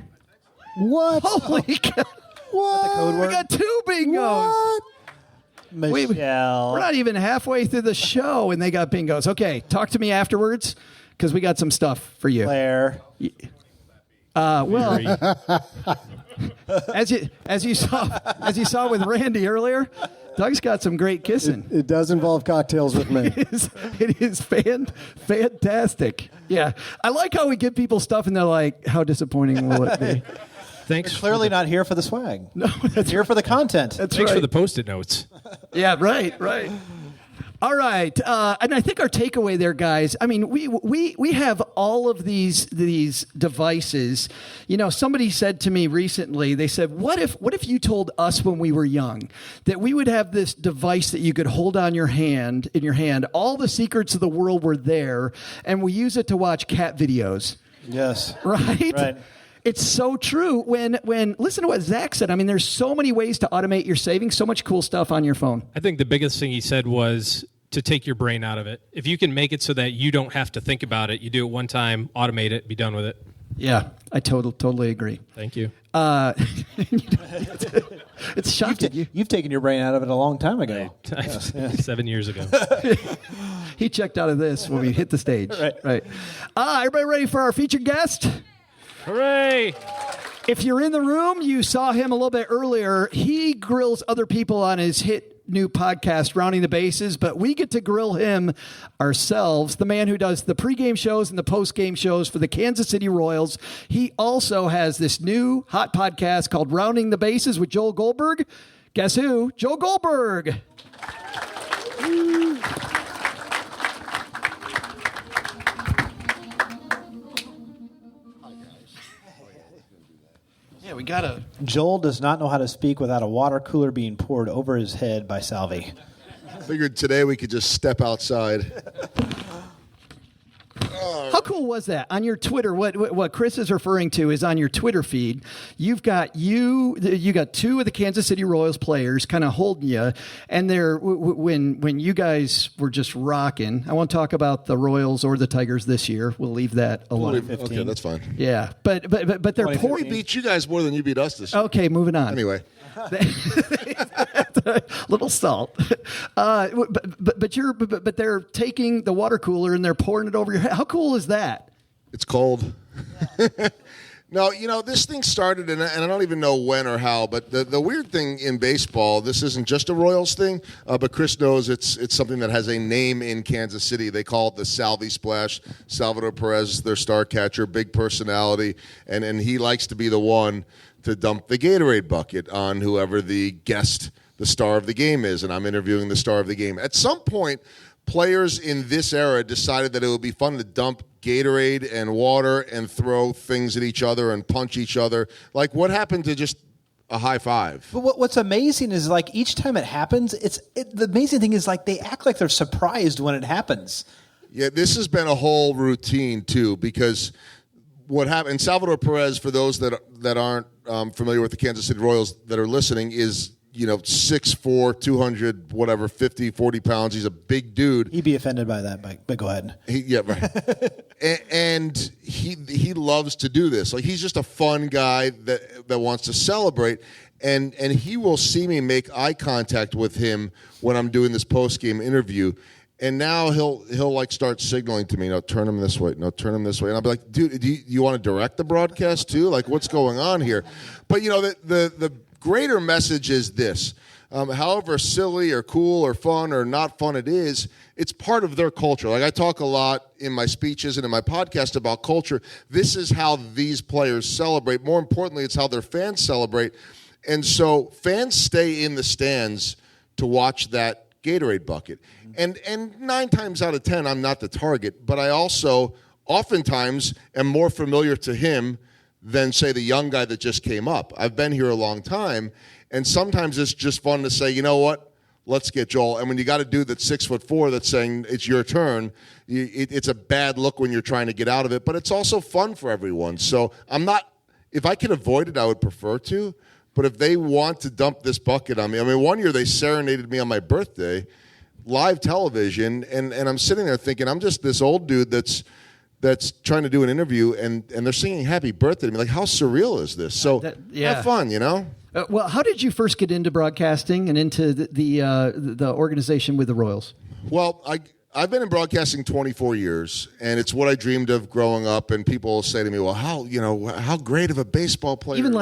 What? Holy cow. What? We got 2 bingos. What? Michelle. We're not even halfway through the show and they got bingos. Okay, talk to me afterwards because we got some stuff for you. Claire. Well, as you saw with Randy earlier, Doug's got some great kissing. It does involve cocktails with me. It is fantastic. Yeah, I like how we give people stuff and they're like, "How disappointing will it be?" Thanks. You're clearly not here for the swag. No, that's here for the content. That's Thanks right. for the Post-it notes. Yeah, right. All right, and I think our takeaway there, guys. I mean, we have all of these devices. Somebody said to me recently. They said, "What if you told us when we were young that we would have this device that you could hold in your hand? All the secrets of the world were there, and we use it to watch cat videos." Yes. Right. It's so true. When listen to what Zach said. I mean, there's so many ways to automate your savings. So much cool stuff on your phone. I think the biggest thing he said was to take your brain out of it. If you can make it so that you don't have to think about it, you do it one time, automate it, be done with it. Yeah, I totally agree. Thank you. It's shocking. You've taken your brain out of it a long time ago. 7 years ago. He checked out of this when we hit the stage. Right. Everybody ready for our featured guest? Hooray! If you're in the room, you saw him a little bit earlier. He grills other people on his hit new podcast, Rounding the Bases, but we get to grill him ourselves, the man who does the pregame shows and the postgame shows for the Kansas City Royals. He also has this new hot podcast called Rounding the Bases with Joel Goldberg. Guess who? Joel Goldberg. Yeah, we gotta. Joel does not know how to speak without a water cooler being poured over his head by Salvi. Figured today we could just step outside. How cool was that on your Twitter? What Chris is referring to is on your Twitter feed. You got two of the Kansas City Royals players kind of holding you, and they're when you guys were just rocking. I won't talk about the Royals or the Tigers this year. We'll leave that alone. Okay, that's fine. Yeah, but they're We beat you guys more than you beat us this year. Okay, moving on. Anyway. Little salt, but they're taking the water cooler and they're pouring it over your head. How cool is that? It's cold. No, this thing started, and I don't even know when or how, but the weird thing in baseball, this isn't just a Royals thing, but Chris knows it's something that has a name in Kansas City. They call it the Salvi Splash. Salvador Perez, their star catcher, big personality, and he likes to be the one to dump the Gatorade bucket on whoever the guest the star of the game is, and I'm interviewing the star of the game. At some point, players in this era decided that it would be fun to dump Gatorade and water and throw things at each other and punch each other. Like, what happened to just a high five? But what's amazing is, like, each time it happens, the amazing thing is, like, they act like they're surprised when it happens. Yeah, this has been a whole routine, too, because what happened, and Salvador Perez, for those that aren't familiar with the Kansas City Royals that are listening, is 6'4", 200, whatever, 50, 40 pounds. He's a big dude. He'd be offended by that, but go ahead. Yeah, right. and he loves to do this. Like, he's just a fun guy that wants to celebrate. And he will see me make eye contact with him when I'm doing this post-game interview. And now he'll like start signaling to me, no, turn him this way, no, turn him this way. And I'll be like, dude, do you want to direct the broadcast too? Like, what's going on here? But, the greater message is this. However silly or cool or fun or not fun it is, it's part of their culture. Like, I talk a lot in my speeches and in my podcast about culture. This is how these players celebrate. More importantly, it's how their fans celebrate. And so fans stay in the stands to watch that Gatorade bucket. And 9 times out of 10, I'm not the target, but I also oftentimes am more familiar to him than, say, the young guy that just came up. I've been here a long time, and sometimes it's just fun to say, you know what, let's get Joel. And when you got a dude that's 6'4" that's saying it's your turn, it's a bad look when you're trying to get out of it, but it's also fun for everyone. So if I can avoid it, I would prefer to, but if they want to dump this bucket on me, I mean, one year they serenaded me on my birthday, live television, and I'm sitting there thinking, I'm just this old dude that's trying to do an interview, and they're singing happy birthday to me. Like, how surreal is this? So have fun, Well, how did you first get into broadcasting and into the organization with the Royals? Well, I've been in broadcasting 24 years, and it's what I dreamed of growing up. And people say to me, "Well, how great of a baseball player?" Even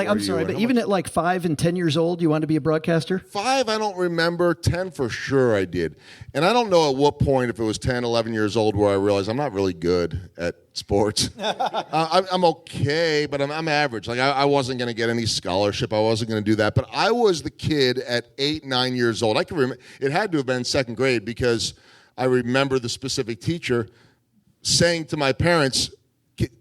even at like 5 and 10 years old, you wanted to be a broadcaster? 5, I don't remember. 10 for sure, I did. And I don't know at what point, if it was 10, 11 years old, where I realized I'm not really good at sports. I'm okay, but I'm average. Like, I wasn't going to get any scholarship. I wasn't going to do that. But I was the kid at 8, 9 years old. I can remember. It had to have been second grade, because I remember the specific teacher saying to my parents,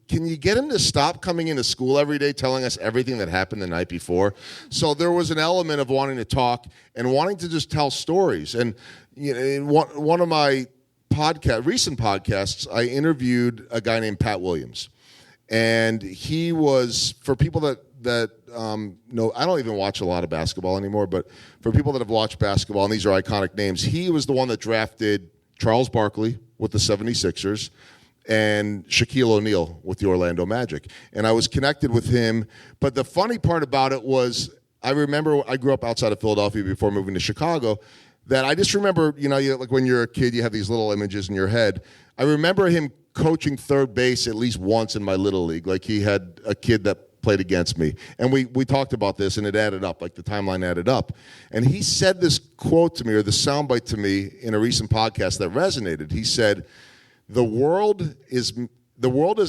can you get him to stop coming into school every day telling us everything that happened the night before? So there was an element of wanting to talk and wanting to just tell stories. And in one of my recent podcasts, I interviewed a guy named Pat Williams. And he was, for people that know, I don't even watch a lot of basketball anymore, but for people that have watched basketball, and these are iconic names, he was the one that drafted Charles Barkley with the 76ers and Shaquille O'Neal with the Orlando Magic. And I was connected with him. But the funny part about it was, I remember I grew up outside of Philadelphia before moving to Chicago, that I just remember, like when you're a kid, you have these little images in your head. I remember him coaching third base at least once in my little league. Like, he had a kid that played against me. And we talked about this, and it added up, like the timeline added up. And he said this quote to me, or the soundbite to me, in a recent podcast that resonated. He said, the world is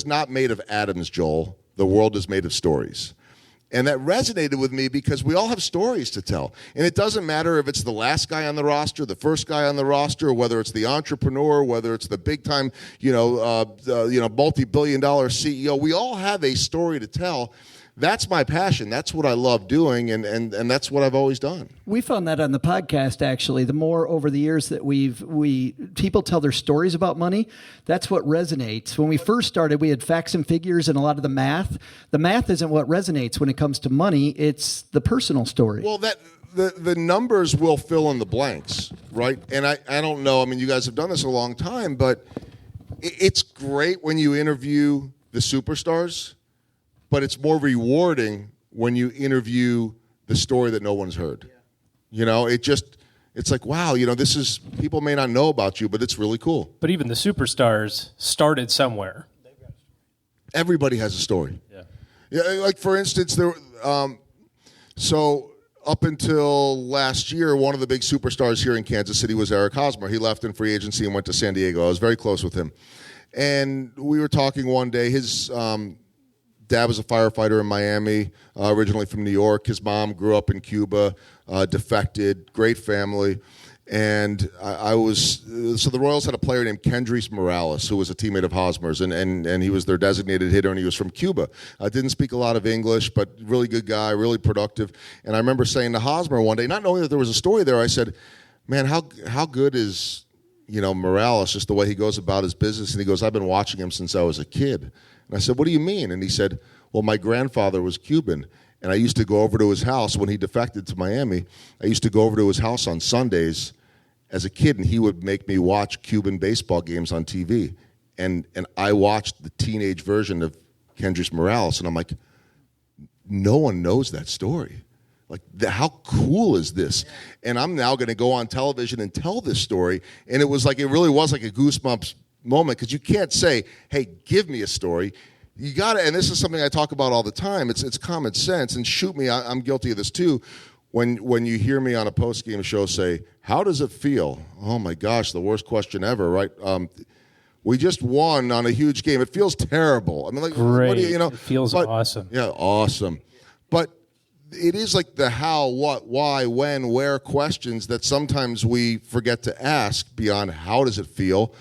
not made of atoms, Joel. The world is made of stories. And that resonated with me, because we all have stories to tell. And it doesn't matter if it's the last guy on the roster, the first guy on the roster, whether it's the entrepreneur, whether it's the big-time, multi-billion-dollar CEO. We all have a story to tell. That's my passion. That's what I love doing, and that's what I've always done. We found that on the podcast, actually. The more over the years that people tell their stories about money, that's what resonates. When we first started, we had facts and figures and a lot of the math. The math isn't what resonates when it comes to money. It's the personal story. Well, the numbers will fill in the blanks, right? And I don't know. I mean, you guys have done this a long time, but it's great when you interview the superstars. But it's more rewarding when you interview the story that no one's heard. Yeah. It's like, wow, this is, people may not know about you, but it's really cool. But even the superstars started somewhere. Everybody has a story. Yeah. Like, for instance, so up until last year, one of the big superstars here in Kansas City was Eric Hosmer. He left in free agency and went to San Diego. I was very close with him. And we were talking one day. His Dad was a firefighter in Miami, originally from New York. His mom grew up in Cuba, defected, great family. And so the Royals had a player named Kendrick Morales, who was a teammate of Hosmer's, and he was their designated hitter, and he was from Cuba. Didn't speak a lot of English, but really good guy, really productive. And I remember saying to Hosmer one day, not knowing that there was a story there, I said, man, how good is, Morales, just the way he goes about his business? And he goes, I've been watching him since I was a kid. And I said, what do you mean? And he said, well, my grandfather was Cuban. And I used to go over to his house when he defected to Miami. I used to go over to his house on Sundays as a kid, and he would make me watch Cuban baseball games on TV. And I watched the teenage version of Kendrick Morales, and I'm like, no one knows that story. Like, how cool is this? And I'm now going to go on television and tell this story. And it really was like a goosebumps moment, because you can't say, hey, give me a story. You got to, and this is something I talk about all the time. It's common sense, and shoot me, I'm guilty of this too. When you hear me on a post-game show say, how does it feel? Oh my gosh, the worst question ever, right? We just won on a huge game. It feels terrible. I mean, like, great. What do you know? It feels awesome. Yeah, awesome. But it is like the how, what, why, when, where questions that sometimes we forget to ask beyond how does it feel.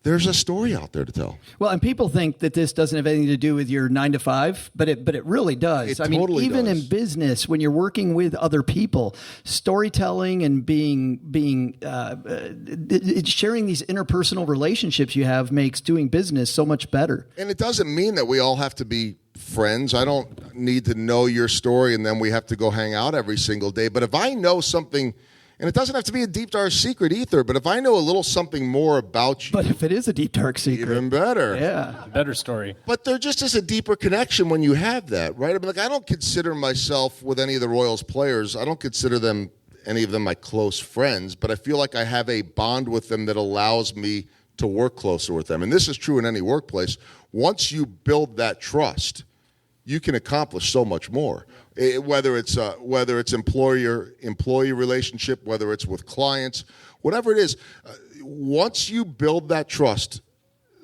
There's a story out there to tell. Well, and people think that this doesn't have anything to do with your 9 to 5, but it really does. It totally even does. in business, when you're working with other people, storytelling and sharing these interpersonal relationships you have makes doing business so much better. And it doesn't mean that we all have to be friends. I don't need to know your story and then we have to go hang out every single day. But if I know something, and it doesn't have to be a deep, dark secret either, but if I know a little something more about you. But if it is a deep, dark secret. Even better. Yeah. Better story. But there just is a deeper connection when you have that, right? I mean, like, I don't consider myself, with any of the Royals players, I don't consider any of them my close friends, but I feel like I have a bond with them that allows me to work closer with them. And this is true in any workplace. Once you build that trust, you can accomplish so much more. Whether it's employee relationship, whether it's with clients, whatever it is, once you build that trust,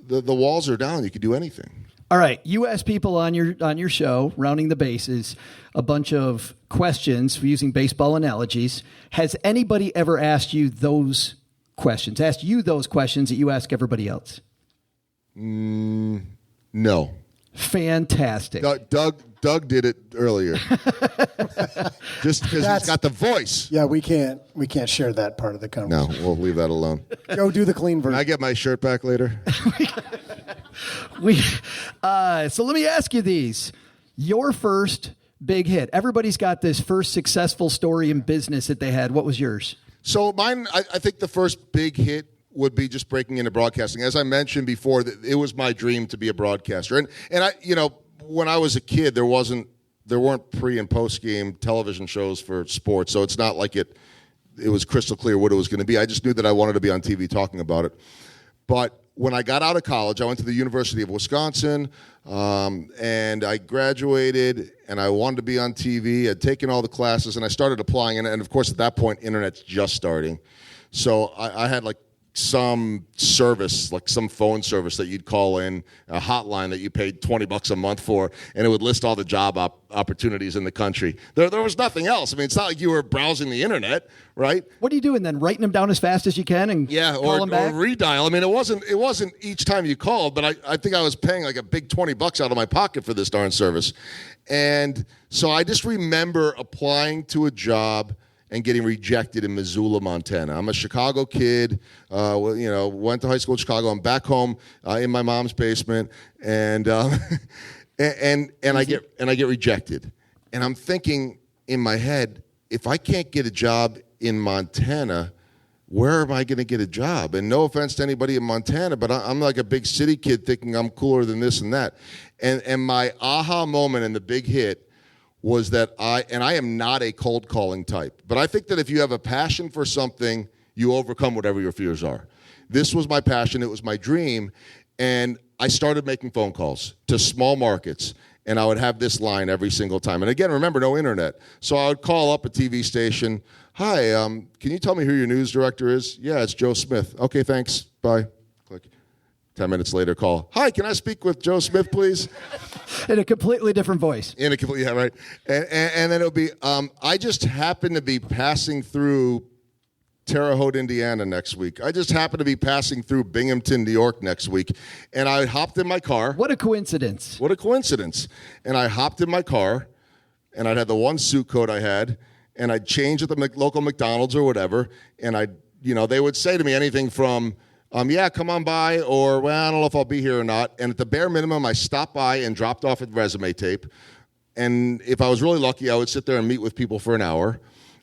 the walls are down. You can do anything. All right, you ask people on your show, Rounding the Bases, a bunch of questions using baseball analogies. Has anybody ever asked you those questions? Asked you those questions that you ask everybody else? No. Fantastic. Doug did it earlier. Just because he's got the voice. Yeah, we can't share that part of the conversation. No, we'll leave that alone. Go do the clean version. Can I get my shirt back later? So let me ask you these. Your first big hit. Everybody's got this first successful story in business that they had. What was yours? So mine, I think the first big hit would be just breaking into broadcasting. As I mentioned before, it was my dream to be a broadcaster. And I, when I was a kid, there weren't pre and post game television shows for sports, so it's not like it was crystal clear what it was going to be. I just knew that I wanted to be on TV talking about it. But when I got out of college, I went to the University of Wisconsin, and I graduated, and I wanted to be on TV. I'd taken all the classes, and I started applying, and of course, at that point, internet's just starting. So I had like some service, like some phone service that you'd call in, a hotline that you paid $20 a month for, and it would list all the job opportunities in the country. There was nothing else. I mean, it's not like you were browsing the internet, right? What are you doing then? Writing them down as fast as you can and call them back? Or redial. I mean, it wasn't each time you called, but I think I was paying like a big $20 out of my pocket for this darn service. And so I just remember applying to a job and getting rejected in Missoula, Montana. I'm a Chicago kid, went to high school in Chicago. I'm back home in my mom's basement, and I get rejected. And I'm thinking in my head, if I can't get a job in Montana, where am I going to get a job? And no offense to anybody in Montana, but I'm like a big city kid thinking I'm cooler than this and that. And my aha moment and the big hit was that I am not a cold calling type, but I think that if you have a passion for something, you overcome whatever your fears are. This was my passion. It was my dream. And I started making phone calls to small markets, and I would have this line every single time. And again, remember, no internet. So I would call up a TV station. Hi, can you tell me who your news director is? Yeah, it's Joe Smith. Okay, thanks. Bye. Click. 10 minutes later, call, hi, can I speak with Joe Smith, please? In a completely different voice. Yeah, right. And then it'll be, I just happen to be passing through Terre Haute, Indiana next week. I just happen to be passing through Binghamton, New York next week. And I hopped in my car. What a coincidence. What a coincidence. And I hopped in my car, and I'd had the one suit coat I had, and I'd change at the local McDonald's or whatever, and they would say to me anything from, yeah, come on by, or, well, I don't know if I'll be here or not. And at the bare minimum, I stopped by and dropped off a resume tape. And if I was really lucky, I would sit there and meet with people for an hour.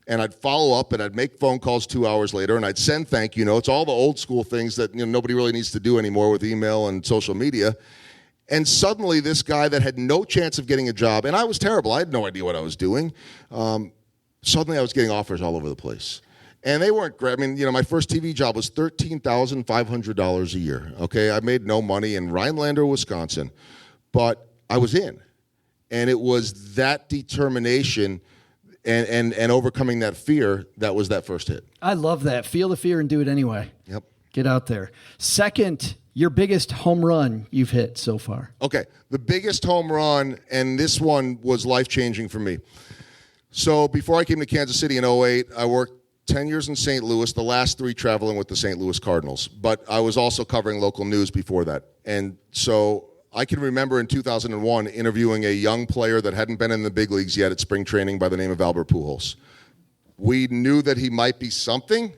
And I'd follow up, and I'd make phone calls 2 hours later, and I'd send thank you notes, all the old school things that nobody really needs to do anymore with email and social media. And suddenly this guy that had no chance of getting a job, and I was terrible. I had no idea what I was doing. Suddenly I was getting offers all over the place. And they weren't great. I mean, my first TV job was $13,500 a year. Okay, I made no money in Rhinelander, Wisconsin. But I was in. And it was that determination and overcoming that fear that was that first hit. I love that. Feel the fear and do it anyway. Yep. Get out there. Second, your biggest home run you've hit so far. Okay, the biggest home run, and this one was life-changing for me. So before I came to Kansas City in 2008, I worked 10 years in St. Louis, the last 3 traveling with the St. Louis Cardinals. But I was also covering local news before that. And so I can remember in 2001 interviewing a young player that hadn't been in the big leagues yet at spring training by the name of Albert Pujols. We knew that he might be something.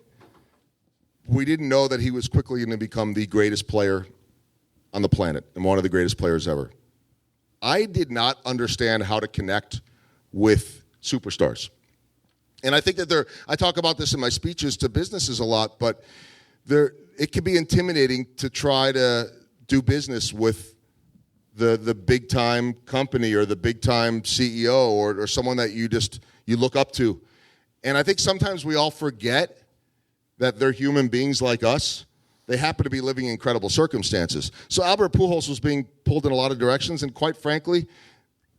We didn't know that he was quickly going to become the greatest player on the planet and one of the greatest players ever. I did not understand how to connect with superstars. And I think that I talk about this in my speeches to businesses a lot, but it can be intimidating to try to do business with the big-time company or the big-time CEO or someone that you look up to. And I think sometimes we all forget that they're human beings like us. They happen to be living in incredible circumstances. So Albert Pujols was being pulled in a lot of directions, and quite frankly,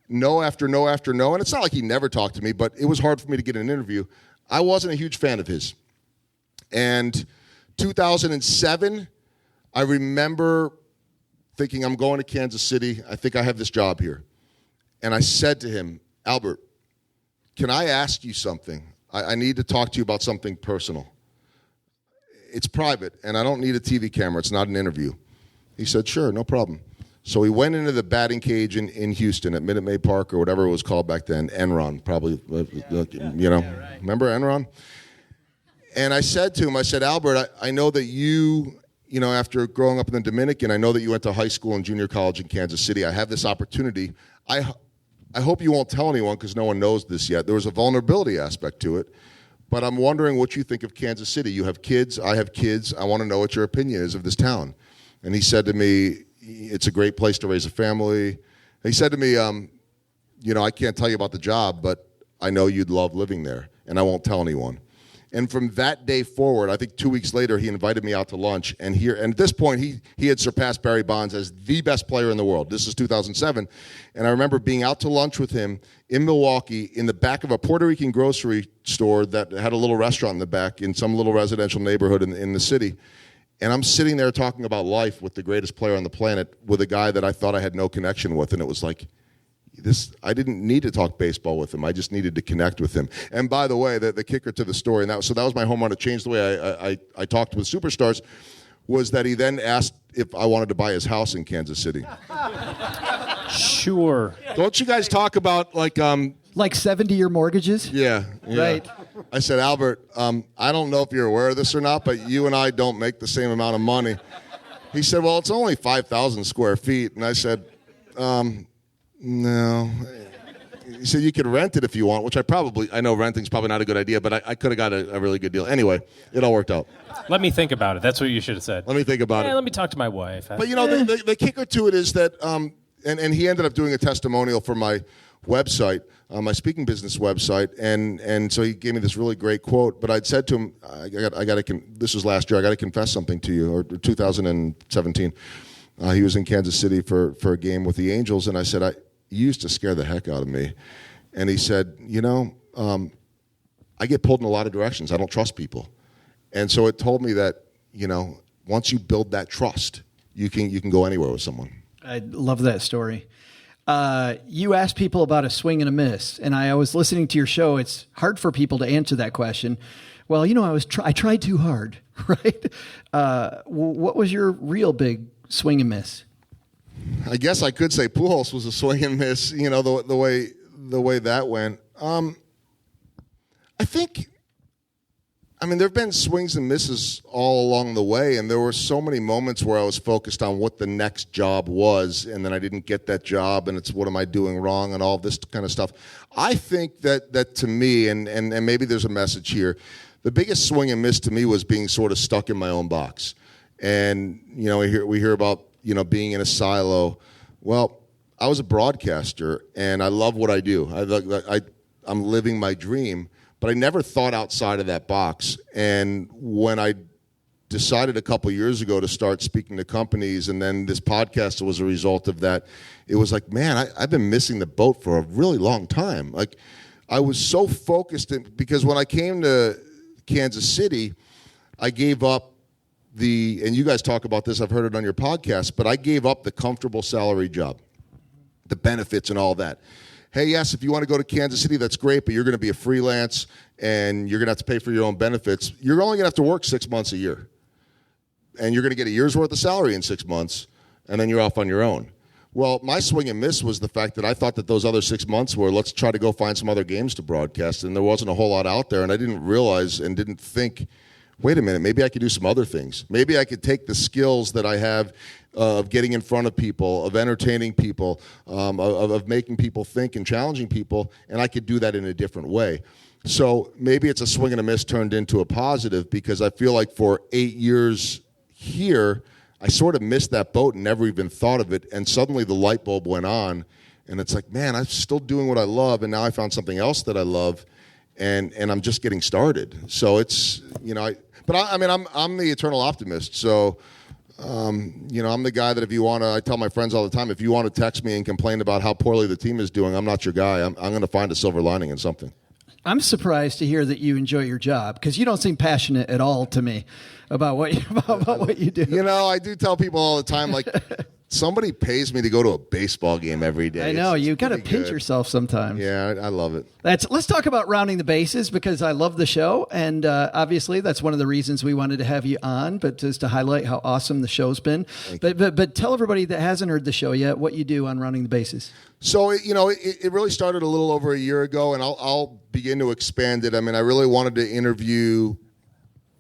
no after no after no. And it's not like he never talked to me, but it was hard for me to get an interview. I wasn't a huge fan of his. And 2007, I remember thinking, I'm going to Kansas City. I think I have this job here. And I said to him, Albert, can I ask you something? I need to talk to you about something personal. It's private, and I don't need a TV camera. It's not an interview. He said, sure, no problem. So we went into the batting cage in Houston at Minute Maid Park or whatever it was called back then, Enron, probably, Remember Enron? And I said to him, Albert, I know that you after growing up in the Dominican, I know that you went to high school and junior college in Kansas City. I have this opportunity. I hope you won't tell anyone because no one knows this yet. There was a vulnerability aspect to it. But I'm wondering what you think of Kansas City. You have kids. I have kids. I want to know what your opinion is of this town. And he said to me, it's a great place to raise a family. He said to me, I can't tell you about the job, but I know you'd love living there, and I won't tell anyone. And from that day forward, I think 2 weeks later, he invited me out to lunch. And at this point, he had surpassed Barry Bonds as the best player in the world. This is 2007. And I remember being out to lunch with him in Milwaukee in the back of a Puerto Rican grocery store that had a little restaurant in the back in some little residential neighborhood in the city. And I'm sitting there talking about life with the greatest player on the planet with a guy that I thought I had no connection with. And it was like, I didn't need to talk baseball with him. I just needed to connect with him. And by the way, the kicker to the story, and that was my home run to change the way I talked with superstars, was that he then asked if I wanted to buy his house in Kansas City. Sure. Don't you guys talk about like 70-year mortgages? Yeah. Right. I said, Albert, I don't know if you're aware of this or not, but you and I don't make the same amount of money. He said, well, it's only 5,000 square feet. And I said, no. He said, you could rent it if you want, which I know renting's probably not a good idea, but I could have got a really good deal. Anyway, it all worked out. Let me think about it. That's what you should have said. Let me think about it. Let me talk to my wife. But, the kicker to it is that, and he ended up doing a testimonial for my website, my speaking business website, and so he gave me this really great quote. But I'd said to him, this was last year, I got to confess something to you, or 2017. He was in Kansas City for a game with the Angels, and I said, you used to scare the heck out of me. And he said, I get pulled in a lot of directions. I don't trust people. And so it told me that, once you build that trust, you can go anywhere with someone. I love that story. You asked people about a swing and a miss, and I was listening to your show. It's hard for people to answer that question. Well, I tried too hard, right? What was your real big swing and miss? I guess I could say Pujols was a swing and miss. The way that went. I think. There have been swings and misses all along the way, and there were so many moments where I was focused on what the next job was, and then I didn't get that job, and it's what am I doing wrong, and all this kind of stuff. I think that to me, and maybe there's a message here, the biggest swing and miss to me was being sort of stuck in my own box. And, we hear about, being in a silo. Well, I was a broadcaster, and I love what I do. I'm living my dream. But I never thought outside of that box. And when I decided a couple years ago to start speaking to companies, and then this podcast was a result of that, it was like, man, I've been missing the boat for a really long time. Like, I was so focused because when I came to Kansas City, I gave up and you guys talk about this, I've heard it on your podcast, but I gave up the comfortable salary job, the benefits and all that. Hey, yes, if you want to go to Kansas City, that's great, but you're going to be a freelance and you're going to have to pay for your own benefits. You're only going to have to work 6 months a year. And you're going to get a year's worth of salary in 6 months, and then you're off on your own. Well, my swing and miss was the fact that I thought that those other 6 months were, let's try to go find some other games to broadcast, and there wasn't a whole lot out there, and I didn't realize and didn't think, wait a minute, maybe I could do some other things. Maybe I could take the skills that I have of getting in front of people, of entertaining people, of making people think and challenging people, and I could do that in a different way. So maybe it's a swing and a miss turned into a positive, because I feel like for 8 years here, I sort of missed that boat and never even thought of it, and suddenly the light bulb went on, and it's like, man, I'm still doing what I love, and now I found something else that I love, and I'm just getting started. So it's, I'm the eternal optimist, so... I'm the guy that I tell my friends all the time, if you want to text me and complain about how poorly the team is doing, I'm not your guy. I'm going to find a silver lining in something. I'm surprised to hear that you enjoy your job, because you don't seem passionate at all to me about what you do. I do tell people all the time, like, somebody pays me to go to a baseball game every day. I know. You got to pinch yourself sometimes. Yeah, I love it. Let's talk about rounding the bases, because I love the show. And obviously, that's one of the reasons we wanted to have you on, but just to highlight how awesome the show's been. But tell everybody that hasn't heard the show yet what you do on Rounding the Bases. So, it really started a little over a year ago, and I'll begin to expand it. I really wanted to interview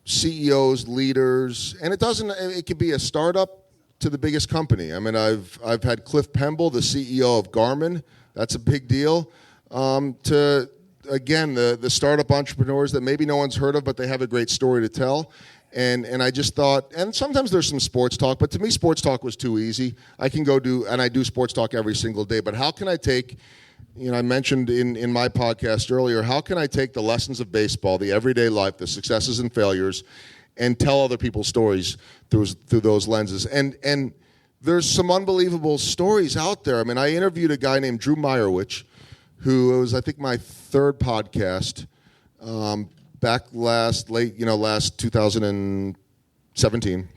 CEOs, leaders, and it could be a startup to the biggest company. I've had Cliff Pemble, the CEO of Garmin. That's a big deal. To, again, the startup entrepreneurs that maybe no one's heard of, but they have a great story to tell. And I just thought, and sometimes there's some sports talk, but to me, sports talk was too easy. I do sports talk every single day, but how can I take, I mentioned in my podcast earlier, how can I take the lessons of baseball, the everyday life, the successes and failures, and tell other people's stories through those lenses. And there's some unbelievable stories out there. I interviewed a guy named Drew Meyerowitz, who was, I think, my third podcast back last 2017.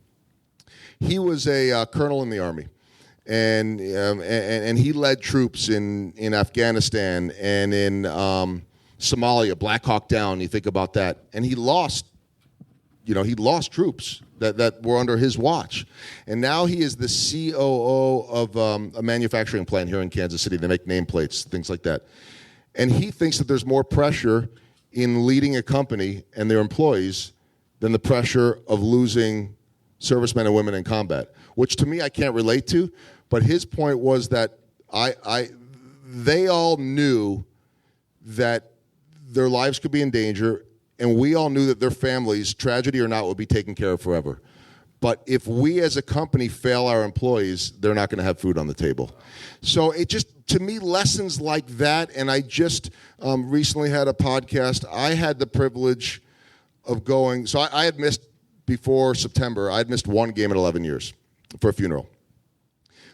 He was a colonel in the Army. And he led troops in Afghanistan and in Somalia, Black Hawk Down, you think about that. And he lost troops that were under his watch. And now he is the COO of a manufacturing plant here in Kansas City. They make nameplates, things like that. And he thinks that there's more pressure in leading a company and their employees than the pressure of losing servicemen and women in combat, which to me I can't relate to. But his point was that they all knew that their lives could be in danger, and we all knew that their families, tragedy or not, would be taken care of forever. But if we as a company fail our employees, they're not going to have food on the table. So it just, to me, lessons like that, and I just recently had a podcast. I had the privilege of going, so I had missed, before September, I had missed one game in 11 years for a funeral.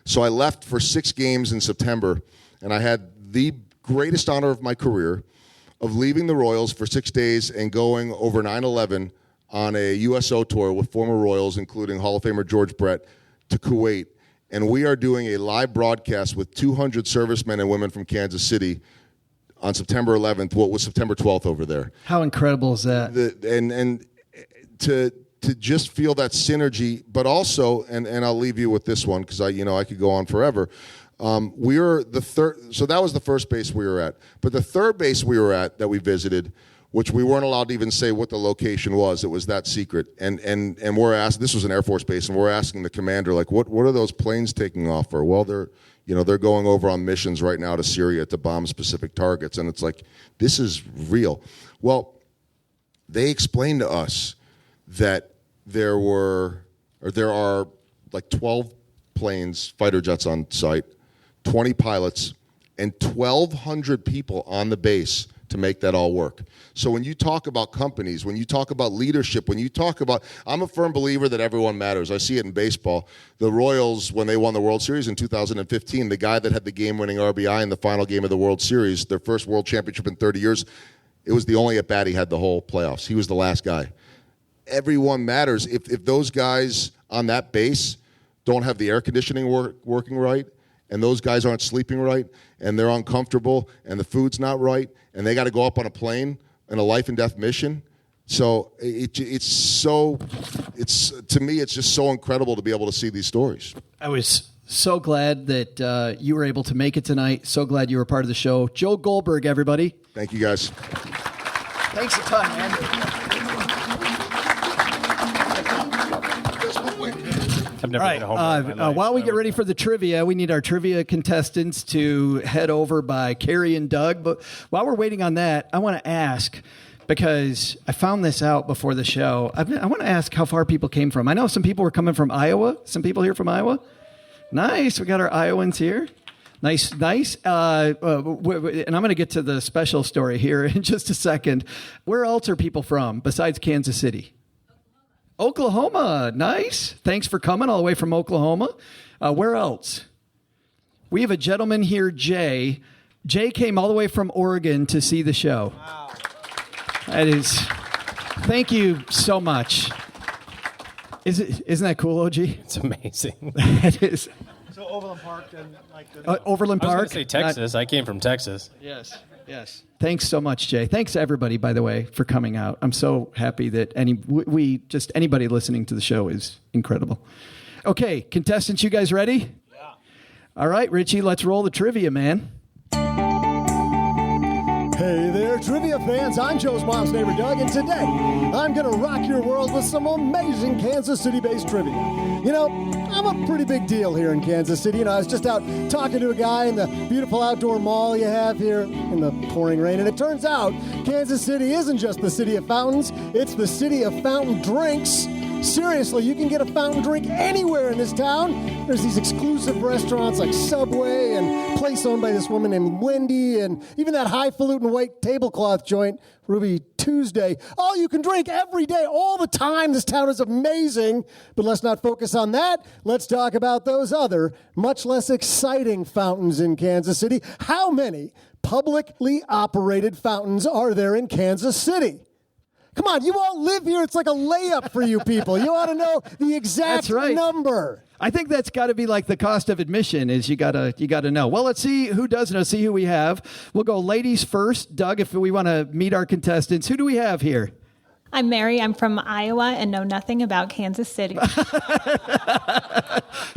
So I left for 6 games in September, and I had the greatest honor of my career of leaving the Royals for 6 days and going over 9/11 on a USO tour with former Royals, including Hall of Famer George Brett, to Kuwait, and we are doing a live broadcast with 200 servicemen and women from Kansas City on September 11th. What was September 12th over there? How incredible is that? And to just feel that synergy, but also, and I'll leave you with this one because I could go on forever. We were the third, so that was the first base we were at. But the third base we were at that we visited, which we weren't allowed to even say what the location was. It was that secret. And we're asked, this was an Air Force base, and we're asking the commander, like, what are those planes taking off for? Well, they're going over on missions right now to Syria to bomb specific targets. And it's like, this is real. Well, they explained to us that there are like 12 planes, fighter jets on site, 20 pilots, and 1,200 people on the base to make that all work. So when you talk about companies, when you talk about leadership, when you talk about, I'm a firm believer that everyone matters. I see it in baseball. The Royals, when they won the World Series in 2015, the guy that had the game-winning RBI in the final game of the World Series, their first World Championship in 30 years, it was the only at-bat he had the whole playoffs. He was the last guy. Everyone matters. If those guys on that base don't have the air conditioning working right, and those guys aren't sleeping right, and they're uncomfortable, and the food's not right, and they got to go up on a plane in a life and death mission. So it's to me, it's just so incredible to be able to see these stories. I was so glad that you were able to make it tonight. So glad you were part of the show. Joe Goldberg, everybody. Thank you, guys. Thanks a ton, man. I've never been home. While we get ready for the trivia, we need our trivia contestants to head over by Carrie and Doug. But while we're waiting on that, I want to ask, because I found this out before the show, I want to ask how far people came from. I know some people were coming from Iowa. Some people here from Iowa. Nice. We got our Iowans here. Nice. And I'm going to get to the special story here in just a second. Where else are people from besides Kansas City? Oklahoma. Nice. Thanks for coming all the way from Oklahoma. Where else? We have a gentleman here, Jay. Jay came all the way from Oregon to see the show. Wow. Thank you so much. Isn't that cool, OG? It's amazing. It is. So Overland Park and Overland Park. I was going to say Texas. I came from Texas. Yes. Thanks so much, Jay. Thanks to everybody, by the way, for coming out. I'm so happy that anybody listening to the show is incredible. Okay, contestants, you guys ready? Yeah. All right, Richie, let's roll the trivia, man. Hey there, trivia fans. I'm Joe's mom's neighbor, Doug, and today I'm going to rock your world with some amazing Kansas City-based trivia. You know, I'm a pretty big deal here in Kansas City. I was just out talking to a guy in the beautiful outdoor mall you have here in the pouring rain, and it turns out Kansas City isn't just the city of fountains, it's the city of fountain drinks. Seriously, you can get a fountain drink anywhere in this town. There's these exclusive restaurants like Subway and a place owned by this woman named Wendy, and even that highfalutin white tablecloth joint, Ruby Tuesday. All you can drink every day, all the time. This town is amazing. But let's not focus on that. Let's talk about those other, much less exciting fountains in Kansas City. How many publicly operated fountains are there in Kansas City? Come on, you all live here. It's like a layup for you people. You ought to know the exact number. I think that's got to be like the cost of admission is you got to know. Well, let's see who doesn't know. See who we have. We'll go ladies first. Doug, if we want to meet our contestants, who do we have here? I'm Mary. I'm from Iowa and know nothing about Kansas City.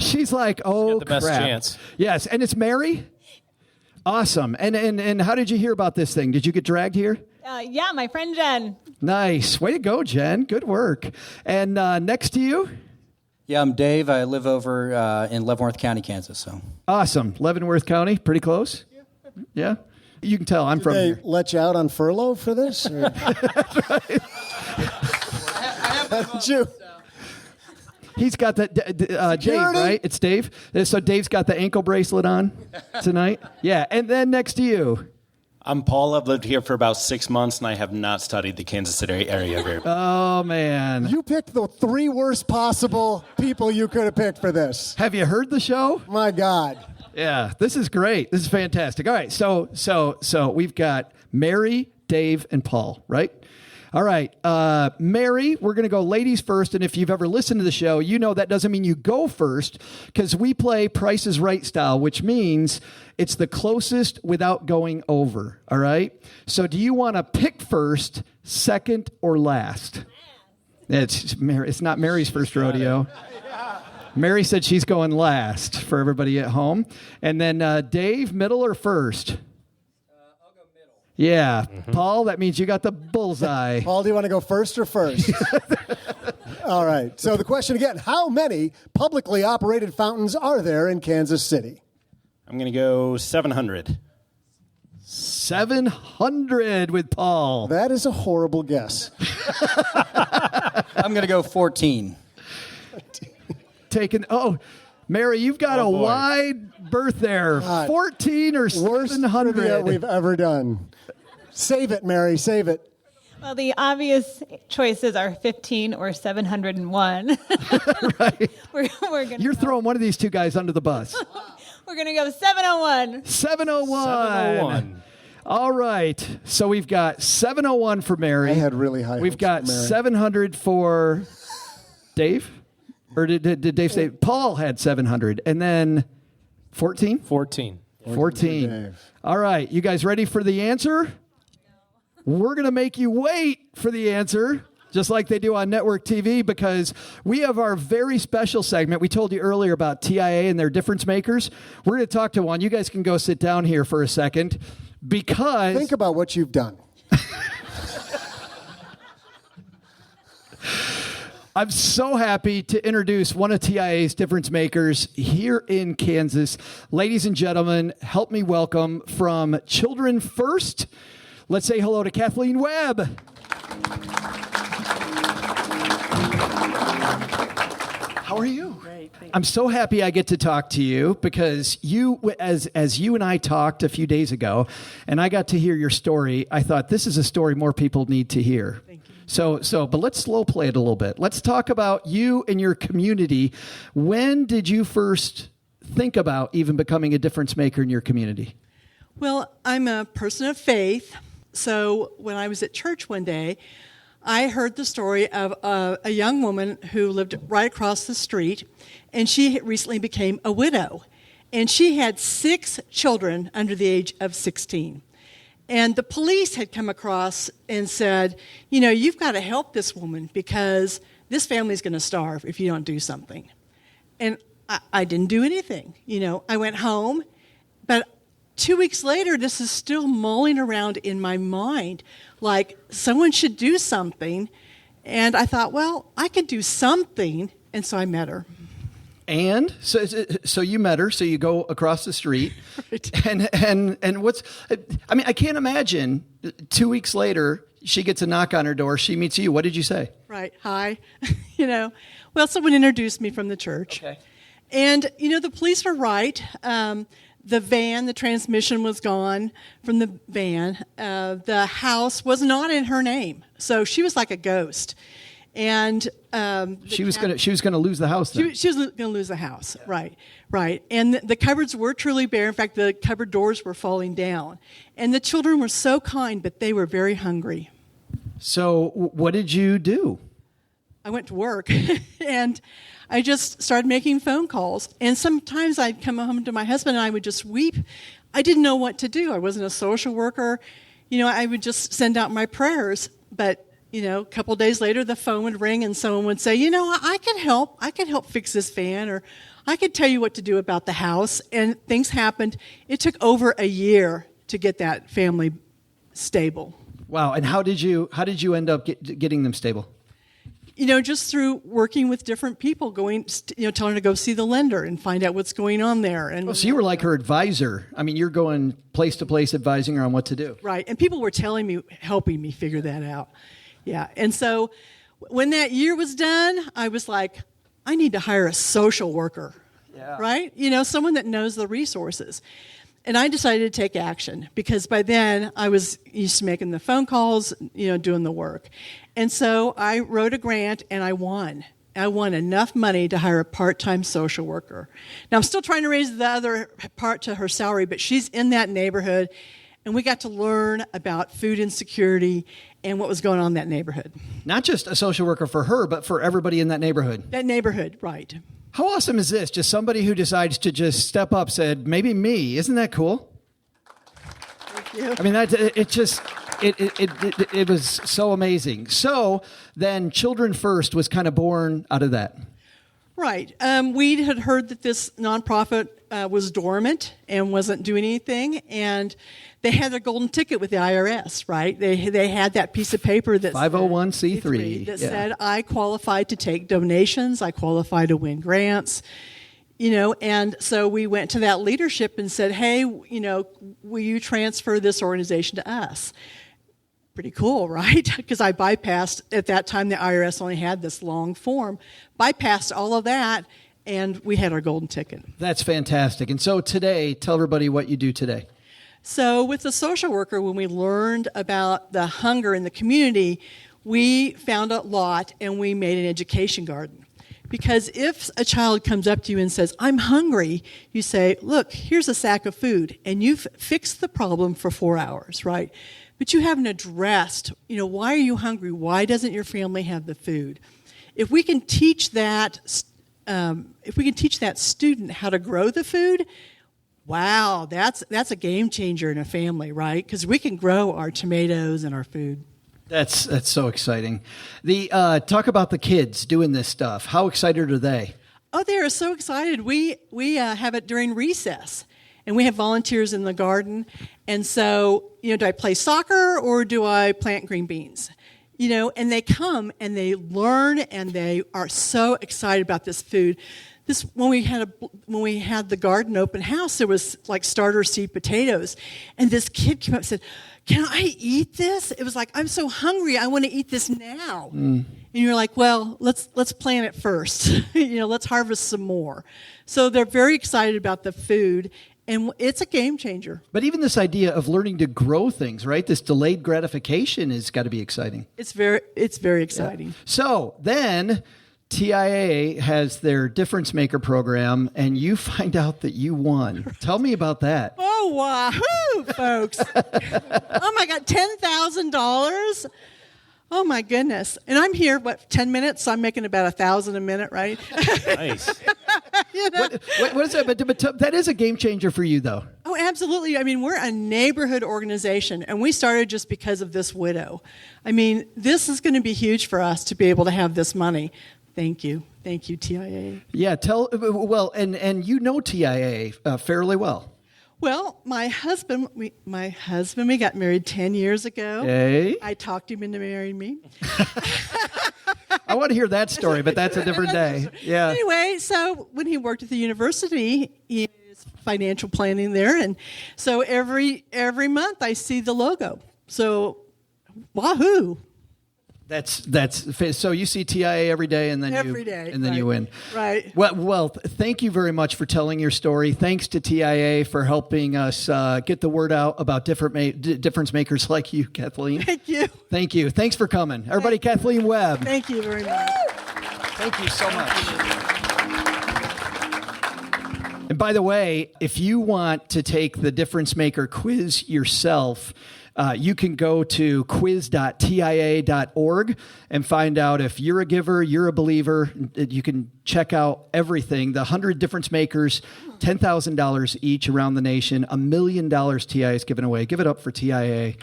She's like, oh, the best crap. Chance. Yes, and it's Mary? Awesome. And how did you hear about this thing? Did you get dragged here? Yeah, my friend Jen. Nice. Way to go, Jen. Good work. And next to you? Yeah, I'm Dave. I live over in Leavenworth County, Kansas. So awesome. Leavenworth County, pretty close? Yeah? You can tell I'm from they here. Let you out on furlough for this? Or? He's got the Dave, right? It's Dave. So Dave's got the ankle bracelet on tonight. Yeah, and then next to you. I'm Paul. I've lived here for about 6 months, and I have not studied the Kansas City area very well. Oh, man. You picked the three worst possible people you could have picked for this. Have you heard the show? My God. Yeah, this is great. This is fantastic. All right, so we've got Mary, Dave, and Paul, right? All right. Mary, we're going to go ladies first. And if you've ever listened to the show, you know that doesn't mean you go first because we play Price is Right style, which means it's the closest without going over. All right. So do you want to pick first, second, or last? It's not Mary's first rodeo. Mary said she's going last for everybody at home. And then Dave, middle or first? I'll go middle. Yeah. Paul, that means you got the bullseye. Paul, do you want to go first or first? All right. So the question again, how many publicly operated fountains are there in Kansas City? I'm going to go 700. 700 with Paul. That is a horrible guess. I'm going to go 14. Mary, you've got a wide berth there. 14 or 700. Worst we've ever done. Save it, Mary, save it. Well, the obvious choices are 15 or 701. Right. You're throwing one of these two guys under the bus. We're going to go 701. 701. All right. So we've got 701 for Mary. I had really high We've hopes got for Mary. 700 for Dave. Or did Dave say Paul had 700? And then 14? 14. 14. All right. You guys ready for the answer? We're going to make you wait for the answer, just like they do on network TV, because we have our very special segment. We told you earlier about TIAA and their difference makers. We're going to talk to one. You guys can go sit down here for a second because... Think about what you've done. I'm so happy to introduce one of TIAA's difference makers here in Kansas. Ladies and gentlemen, help me welcome from Children First. Let's say hello to Kathleen Webb. How are you? Great. I'm so happy I get to talk to you because you, as you and I talked a few days ago, and I got to hear your story, I thought this is a story more people need to hear. Thank you. But let's slow play it a little bit. Let's talk about you and your community. When did you first think about even becoming a difference maker in your community? Well, I'm a person of faith. So when I was at church one day, I heard the story of a young woman who lived right across the street, and she recently became a widow. And she had 6 children under the age of 16. And the police had come across and said, you know, you've got to help this woman because this family's going to starve if you don't do something. And I didn't do anything. You know, I went home, but 2 weeks later, this is still mulling around in my mind, like someone should do something. And I thought, well, I could do something. And so I met her. And so you met her, so you go across the street. Right. And what's, I mean, I can't imagine 2 weeks later, she gets a knock on her door. She meets you. What did you say? Right. Hi. You know, well, someone introduced me from the church. Okay. And, you know, the police were right. The van, the transmission was gone from the van. The house was not in her name. So she was like a ghost. And she was going to lose the house then. She was going to lose the house. Yeah. Right. And the cupboards were truly bare. In fact, the cupboard doors were falling down. And the children were so kind, but they were very hungry. So what did you do? I went to work and I just started making phone calls. And sometimes I'd come home to my husband and I would just weep. I didn't know what to do. I wasn't a social worker. You know, I would just send out my prayers. But, you know, a couple of days later, the phone would ring and someone would say, you know, I could help. I could help fix this van, or I could tell you what to do about the house. And things happened. It took over a year to get that family stable. Wow. And how did you end up getting them stable? You know, just through working with different people, telling her to go see the lender and find out what's going on there. And so you were like her advisor. I mean, you're going place to place advising her on what to do. Right. And people were helping me figure that out. Yeah. And so when that year was done, I was like, I need to hire a social worker. Yeah. Right? You know, someone that knows the resources. And I decided to take action because by then I was used to making the phone calls, you know, doing the work. And so I wrote a grant and I won. I won enough money to hire a part-time social worker. Now I'm still trying to raise the other part to her salary, but she's in that neighborhood. And we got to learn about food insecurity and what was going on in that neighborhood. Not just a social worker for her, but for everybody in that neighborhood. That neighborhood, right. How awesome is this? Just somebody who decides to just step up, said, maybe me. Isn't that cool? Thank you. I mean, it was so amazing. So then Children First was kind of born out of that. Right. We had heard that this nonprofit was dormant and wasn't doing anything, and they had their golden ticket with the IRS, right? They had that piece of paper that 501c3 that said, I qualify to take donations, I qualify to win grants, and so we went to that leadership and said, hey, will you transfer this organization to us? Pretty cool, right? Because I bypassed, at that time the IRS only had this long form, bypassed all of that, and we had our golden ticket. That's fantastic. And so today, tell everybody what you do today. So with the social worker, when we learned about the hunger in the community, we found a lot and we made an education garden. Because if a child comes up to you and says, I'm hungry, you say, look, here's a sack of food, and you've fixed the problem for 4 hours, right? But you haven't addressed, why are you hungry? Why doesn't your family have the food? If we can teach that, student how to grow the food, wow, that's a game changer in a family, right? Because we can grow our tomatoes and our food. That's so exciting. Talk about the kids doing this stuff. How excited are they? Oh, they are so excited. We have it during recess, and we have volunteers in the garden. And so, do I play soccer or do I plant green beans? And they come and they learn, and they are so excited about this food. When we had the garden open house, there was like starter seed potatoes, and this kid came up and said, "Can I eat this?" It was like, "I'm so hungry, I want to eat this now." And you're like, "Well, let's plant it first. Let's harvest some more." So they're very excited about the food, and it's a game changer. But even this idea of learning to grow things, right? This delayed gratification has got to be exciting. It's very exciting. Yeah. So then TIAA has their Difference Maker program, and you find out that you won. Tell me about that. Oh, wahoo, folks. Oh, my God, $10,000? Oh, my goodness. And I'm here, 10 minutes? So I'm making about $1,000 a minute, right? Nice. What is that? But that is a game changer for you, though. Oh, absolutely. I mean, we're a neighborhood organization, and we started just because of this widow. I mean, this is going to be huge for us to be able to have this money. Thank you, TIAA. Yeah, and you know TIAA fairly well. Well, my husband, we got married 10 years ago. Hey. I talked him into marrying me. I want to hear that story, but that's a different day. Yeah. Anyway, so when he worked at the university, he is financial planning there, and so every month I see the logo. So, wahoo! That's so you see TIAA every day, and then you win. Right. Well, thank you very much for telling your story. Thanks to TIAA for helping us get the word out about difference makers like you, Kathleen. Thank you. Thank you. Thanks for coming, everybody. Kathleen Webb. Thank you very much. Thank you so much. And by the way, if you want to take the Difference Maker quiz yourself, you can go to quiz.tiaa.org and find out if you're a giver, you're a believer. You can check out everything. The 100 difference makers, $10,000 each around the nation. $1 million TIAA is giving away. Give it up for TIAA.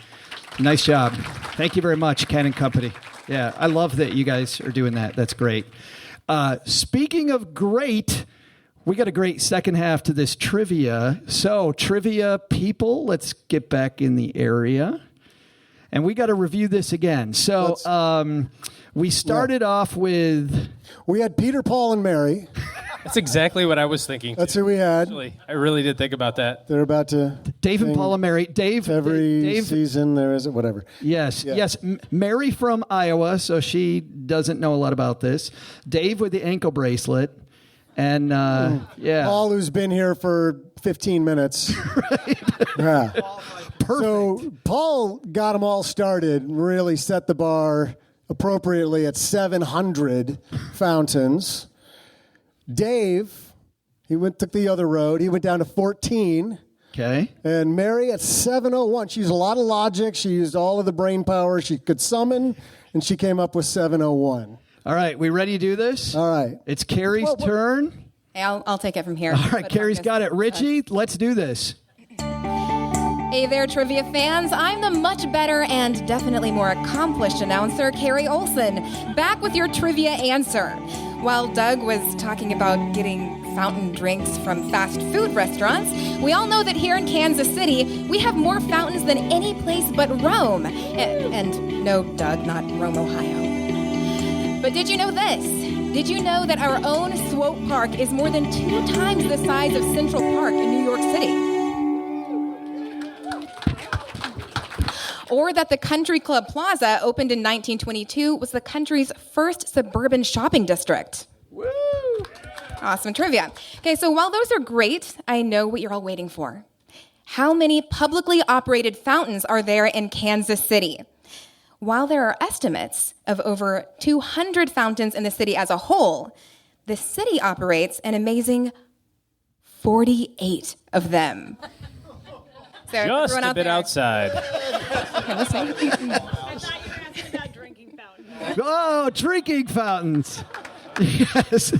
Nice job. Thank you very much, Ken and Company. Yeah, I love that you guys are doing that. That's great. Speaking of great, we got a great second half to this trivia. So, trivia people, let's get back in the area. And we got to review this again. So, we started off with... We had Peter, Paul, and Mary. That's exactly what I was thinking. That's who we had. Actually, I really did think about that. They're about to... Dave and Paul and Mary. Dave... Every season there is... Whatever. Yes. Mary from Iowa, so she doesn't know a lot about this. Dave with the ankle bracelet. And, Paul, who's been here for 15 minutes. Right. Yeah. Perfect. So Paul got them all started, really set the bar appropriately at 700 fountains. Dave, took the other road. He went down to 14. Okay. And Mary at 701. She used a lot of logic. She used all of the brain power she could summon, and she came up with 701. All right, we ready to do this? All right. It's Carrie's turn. Hey, I'll take it from here. All right, Carrie's got it. Richie, let's do this. Hey there, trivia fans. I'm the much better and definitely more accomplished announcer, Carrie Olsen, back with your trivia answer. While Doug was talking about getting fountain drinks from fast food restaurants, we all know that here in Kansas City, we have more fountains than any place but Rome. And no, Doug, not Rome, Ohio. But did you know this? Did you know that our own Swope Park is more than 2 times the size of Central Park in New York City? Or that the Country Club Plaza, opened in 1922, was the country's first suburban shopping district. Woo! Awesome trivia. Okay, so while those are great, I know what you're all waiting for. How many publicly operated fountains are there in Kansas City? While there are estimates of over 200 fountains in the city as a whole, the city operates an amazing 48 of them. So Just a bit outside. Oh, drinking fountains. Yes.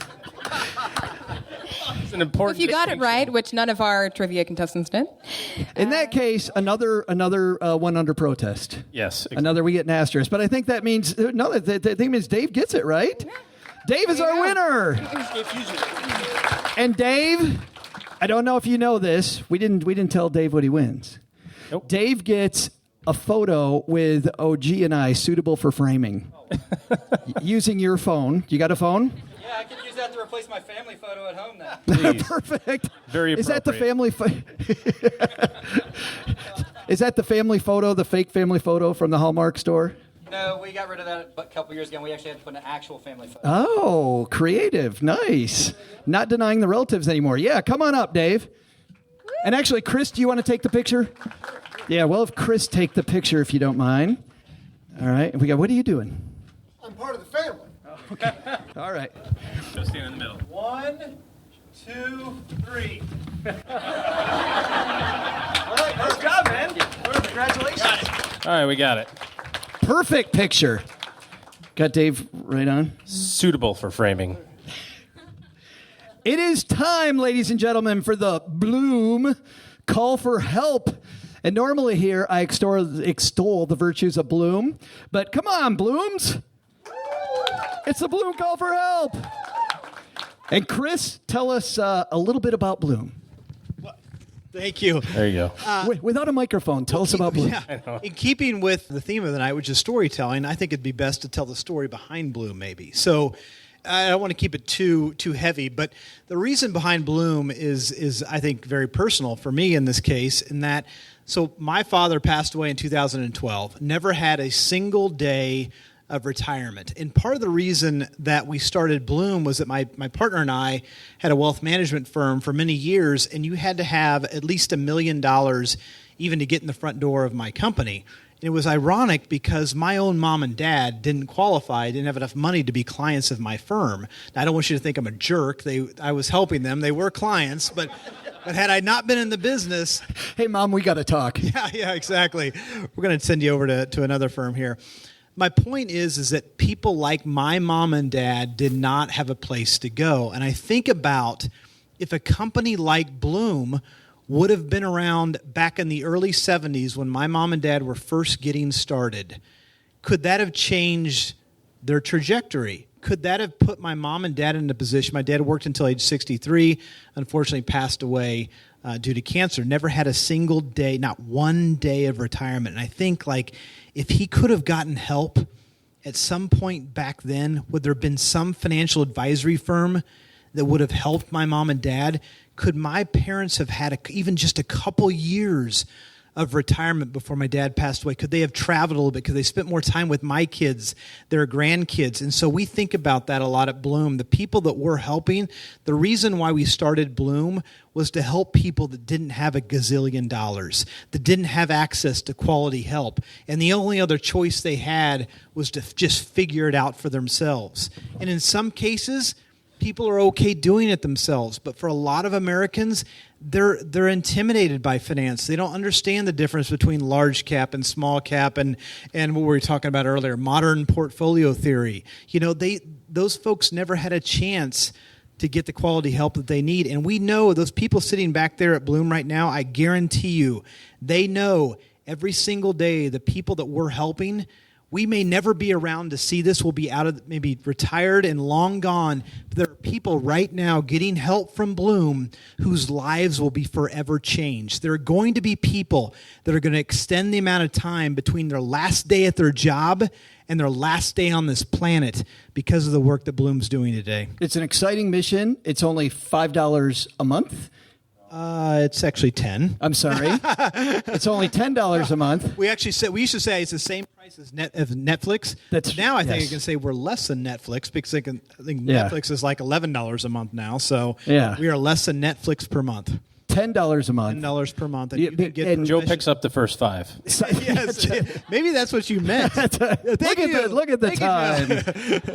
It's an important If you got it right, which none of our trivia contestants did. In that case, another one under protest. Yes. Another we get an asterisk. But I think that means, no, that means Dave gets it, right? Yeah. Dave is our winner. And Dave, I don't know if you know this. We didn't tell Dave what he wins. Nope. Dave gets a photo with OG and I suitable for framing. Using your phone. You got a phone? Yeah, I could use that to replace my family photo at home then. Perfect. Very appropriate. Is that the family Is that the family photo, the fake family photo from the Hallmark store? No, we got rid of that a couple years ago. We actually had to put an actual family photo. Oh, creative. Nice. Not denying the relatives anymore. Yeah, come on up, Dave. And actually, Chris, do you want to take the picture? Yeah, well, if Chris take the picture, if you don't mind. All right. And we got, what are you doing? I'm part of the family. Okay. All right. Go stand in the middle. 1, 2, 3. All right, nice job, man. Congratulations. All right, we got it. Perfect picture. Got Dave right on. Suitable for framing. It is time, ladies and gentlemen, for the Bloom Call for Help. And normally here I extol the virtues of Bloom. But come on, Blooms. It's the Bloom Call for Help. And Chris, tell us a little bit about Bloom. Thank you. There you go. Without a microphone, tell us about Bloom. Yeah. In keeping with the theme of the night, which is storytelling, I think it'd be best to tell the story behind Bloom, maybe. So I don't want to keep it too heavy, but the reason behind Bloom is I think very personal for me in this case, in that, so my father passed away in 2012, never had a single day of retirement. And part of the reason that we started Bloom was that my partner and I had a wealth management firm for many years, and you had to have at least $1 million even to get in the front door of my company. And it was ironic because my own mom and dad didn't qualify, didn't have enough money to be clients of my firm. Now, I don't want you to think I'm a jerk. I was helping them. They were clients, but had I not been in the business... Hey, Mom, we got to talk. Yeah, exactly. We're going to send you over to another firm here. My point is that people like my mom and dad did not have a place to go. And I think about if a company like Bloom would have been around back in the early 70s when my mom and dad were first getting started, could that have changed their trajectory? Could that have put my mom and dad in a position? My dad worked until age 63, unfortunately passed away due to cancer, never had a single day, not one day of retirement. And I think, like, if he could have gotten help at some point back then, would there have been some financial advisory firm that would have helped my mom and dad? Could my parents have had even just a couple years of retirement before my dad passed away? Could they have traveled a little bit? Could they spent more time with my kids, their grandkids? And so we think about that a lot at Bloom. The people that we're helping, the reason why we started Bloom was to help people that didn't have a gazillion dollars, that didn't have access to quality help. And the only other choice they had was to just figure it out for themselves. And in some cases, people are okay doing it themselves. But for a lot of Americans, they're intimidated by finance. They don't understand the difference between large cap and small cap and what we were talking about earlier, modern portfolio theory. Those folks never had a chance to get the quality help that they need. And we know those people sitting back there at Bloom right now, I guarantee you, they know every single day the people that we're helping, we may never be around to see this. We'll be maybe retired and long gone. But there are people right now getting help from Bloom whose lives will be forever changed. There are going to be people that are going to extend the amount of time between their last day at their job and their last day on this planet because of the work that Bloom's doing today. It's an exciting mission. It's only $5 a month. It's actually 10. I'm sorry. It's only $10 a month. We used to say it's the same price as Netflix. Now I think I can say we're less than Netflix because I think Netflix is like $11 a month now. So we are less than Netflix per month. $10 a month. $10 per month. And Joe picks up the first 5. Yes, maybe that's what you meant. Look at the time.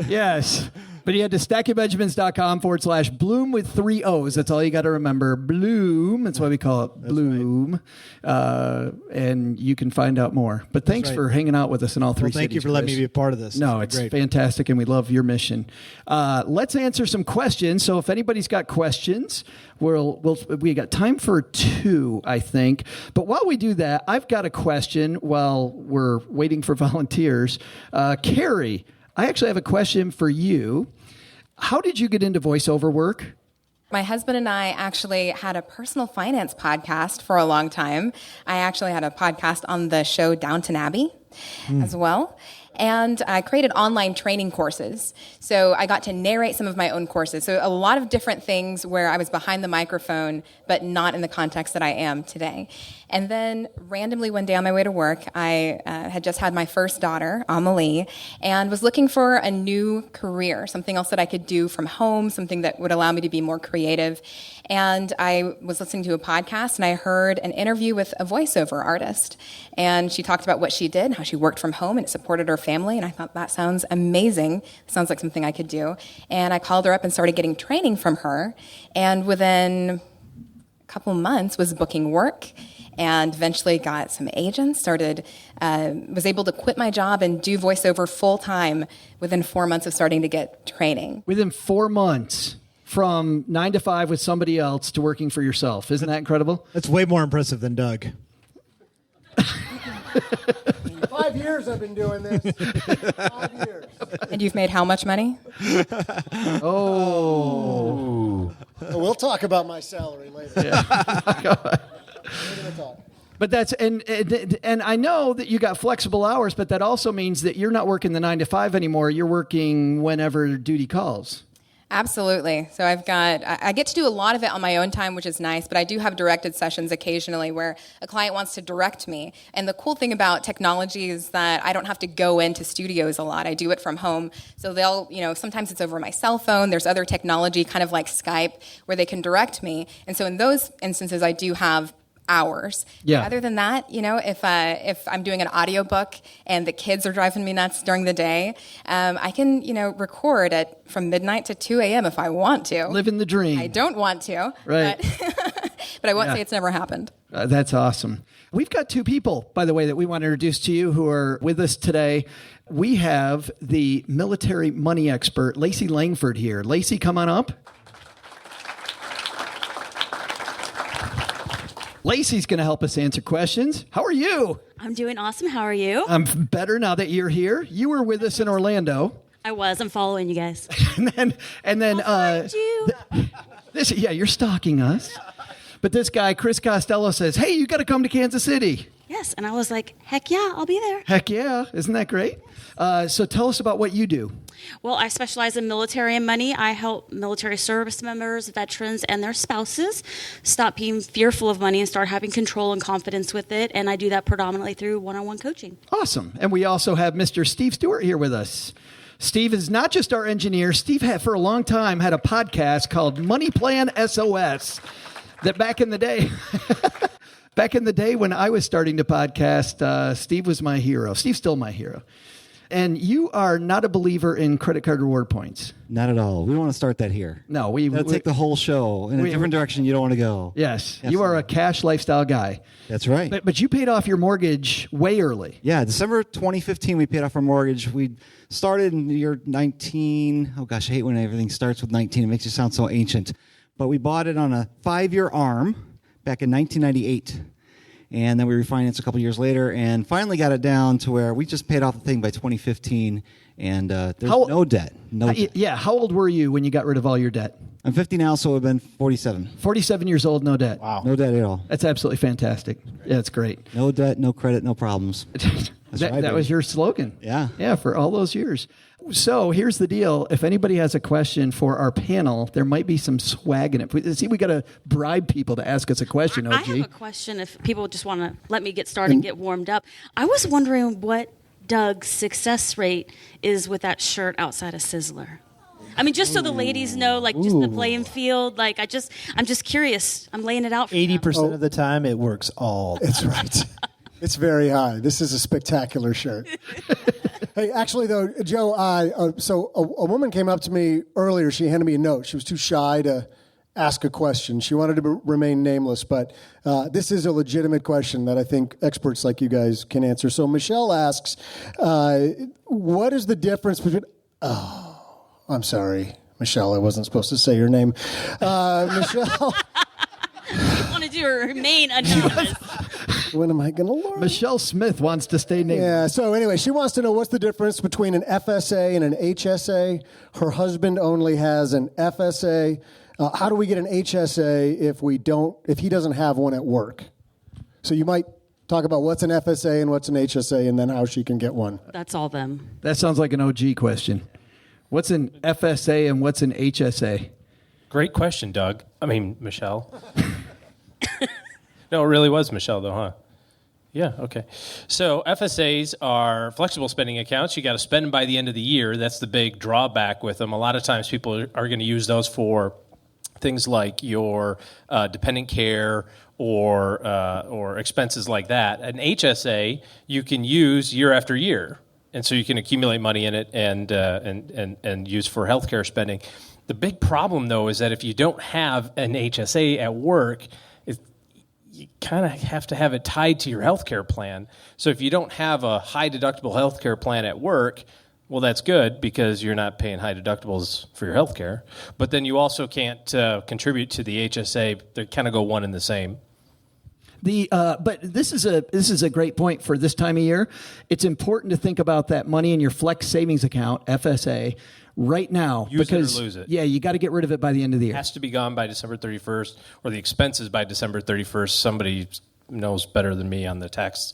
Yes. But you head to stackingbenjamins.com/Bloom with 3 O's. That's all you got to remember. Bloom. That's why we call it Bloom. Right. And you can find out more. But thanks for hanging out with us in all 3 cities. Thank you for letting me be a part of this. No, it's fantastic, and we love your mission. Let's answer some questions. So if anybody's got questions, we got time for 2, I think. But while we do that, I've got a question while we're waiting for volunteers. Carrie, I actually have a question for you. How did you get into voiceover work? My husband and I actually had a personal finance podcast for a long time. I actually had a podcast on the show Downton Abbey as well. And I created online training courses. So I got to narrate some of my own courses. So a lot of different things where I was behind the microphone, but not in the context that I am today. And then randomly one day on my way to work, I had just had my first daughter, Amelie, and was looking for a new career, something else that I could do from home, something that would allow me to be more creative. And I was listening to a podcast, and I heard an interview with a voiceover artist. And she talked about what she did, how she worked from home, and it supported her family. And I thought, that sounds amazing. Sounds like something I could do. And I called her up and started getting training from her. And within a couple months was booking work, and eventually got some agents, was able to quit my job and do voiceover full time within 4 months of starting to get training. Within 4 months, from 9 to 5 with somebody else to working for yourself. Isn't that incredible? That's way more impressive than Doug. 5 years I've been doing this. 5 years. And you've made how much money? Oh. We'll talk about my salary later. Yeah. But that's and I know that you got flexible hours, but that also means that you're not working the 9 to 5 anymore. You're working whenever duty calls. Absolutely. So I get to do a lot of it on my own time, which is nice, but I do have directed sessions occasionally where a client wants to direct me. And the cool thing about technology is that I don't have to go into studios a lot. I do it from home. So they'll, sometimes it's over my cell phone. There's other technology, kind of like Skype, where they can direct me. And so in those instances, I do have hours. Yeah. Other than that, if I'm doing an audiobook and the kids are driving me nuts during the day, I can, record from midnight to 2 a.m. if I want to. Living the dream. I don't want to. Right. But I won't say it's never happened. That's awesome. We've got 2 people, by the way, that we want to introduce to you who are with us today. We have the military money expert, Lacey Langford, here. Lacey, come on up. Lacey's going to help us answer questions. How are you? I'm doing awesome. How are you? I'm better now that you're here. You were with us in Orlando. I was. I'm following you guys. and then you're stalking us. But this guy, Chris Costello, says, hey, you got to come to Kansas City. Yes. And I was like, heck yeah, I'll be there. Heck yeah. Isn't that great? So tell us about what you do. Well, I specialize in military and money. I help military service members, veterans, and their spouses stop being fearful of money and start having control and confidence with it. And I do that predominantly through one-on-one coaching. Awesome. And we also have Mr. Steve Stewart here with us. Steve is not just our engineer. Steve had, for a long time, had a podcast called Money Plan SOS that back in the day... Back in the day when I was starting to podcast, Steve was my hero. Steve's still my hero. And you are not a believer in credit card reward points. Not at all. We don't want to start that here. No, That'll take the whole show in a different direction you don't want to go. Yes, you are a cash lifestyle guy. That's right. But you paid off your mortgage way early. Yeah, December 2015, we paid off our mortgage. We started in the year 19. Oh, gosh, I hate when everything starts with 19. It makes you sound so ancient. But we bought it on a 5-year ARM back in 1998. And then we refinanced a couple years later and finally got it down to where we just paid off the thing by 2015. And there's no debt. No debt. Yeah, how old were you when you got rid of all your debt? I'm 50 now, so I've been 47. 47 years old, no debt. Wow. No debt at all. That's absolutely fantastic. Yeah, it's great. No debt, no credit, no problems. That was your slogan. Yeah. Yeah, for all those years. So here's the deal. If anybody has a question for our panel, there might be some swag in it. See, we got to bribe people to ask us a question, OG. I have a question if people just want to let me get started and get warmed up. I was wondering what Doug's success rate is with that shirt outside of Sizzler. I mean, just so the ladies know, like, just the playing field. Like, I'm just curious. I'm laying it out for 80% of the time, it works all. That's right. It's very high. This is a spectacular shirt. Hey, actually, though, Joe, so a woman came up to me earlier. She handed me a note. She was too shy to ask a question. She wanted to remain nameless, but this is a legitimate question that I think experts like you guys can answer. So Michelle asks, what is the difference between... Oh, I'm sorry, Michelle. I wasn't supposed to say your name. Michelle... I want to remain anonymous. When am I going to learn? Michelle Smith wants to stay nameless. Yeah, so anyway, she wants to know what's the difference between an FSA and an HSA. Her husband only has an FSA. How do we get an HSA if he doesn't have one at work? So you might talk about what's an FSA and what's an HSA and then how she can get one. That's all them. That sounds like an OG question. What's an FSA and what's an HSA? Great question, Doug. I mean, Michelle. No, it really was Michelle, though, huh? Yeah, okay. So FSAs are flexible spending accounts. You got to spend them by the end of the year. That's the big drawback with them. A lot of times people are going to use those for things like your dependent care or expenses like that. An HSA you can use year after year, and so you can accumulate money in it and use for healthcare spending. The big problem, though, is that if you don't have an HSA at work, you kind of have to have it tied to your healthcare plan. So if you don't have a high deductible healthcare plan at work, well, that's good because you're not paying high deductibles for your healthcare. But then you also can't contribute to the HSA. They kind of go one and the same. But this is a great point for this time of year. It's important to think about that money in your flex savings account, FSA, right now. Use it or lose it. Yeah, you got to get rid of it by the end of the year. It has to be gone by December 31st, or the expenses by December 31st. Somebody knows better than me on the tax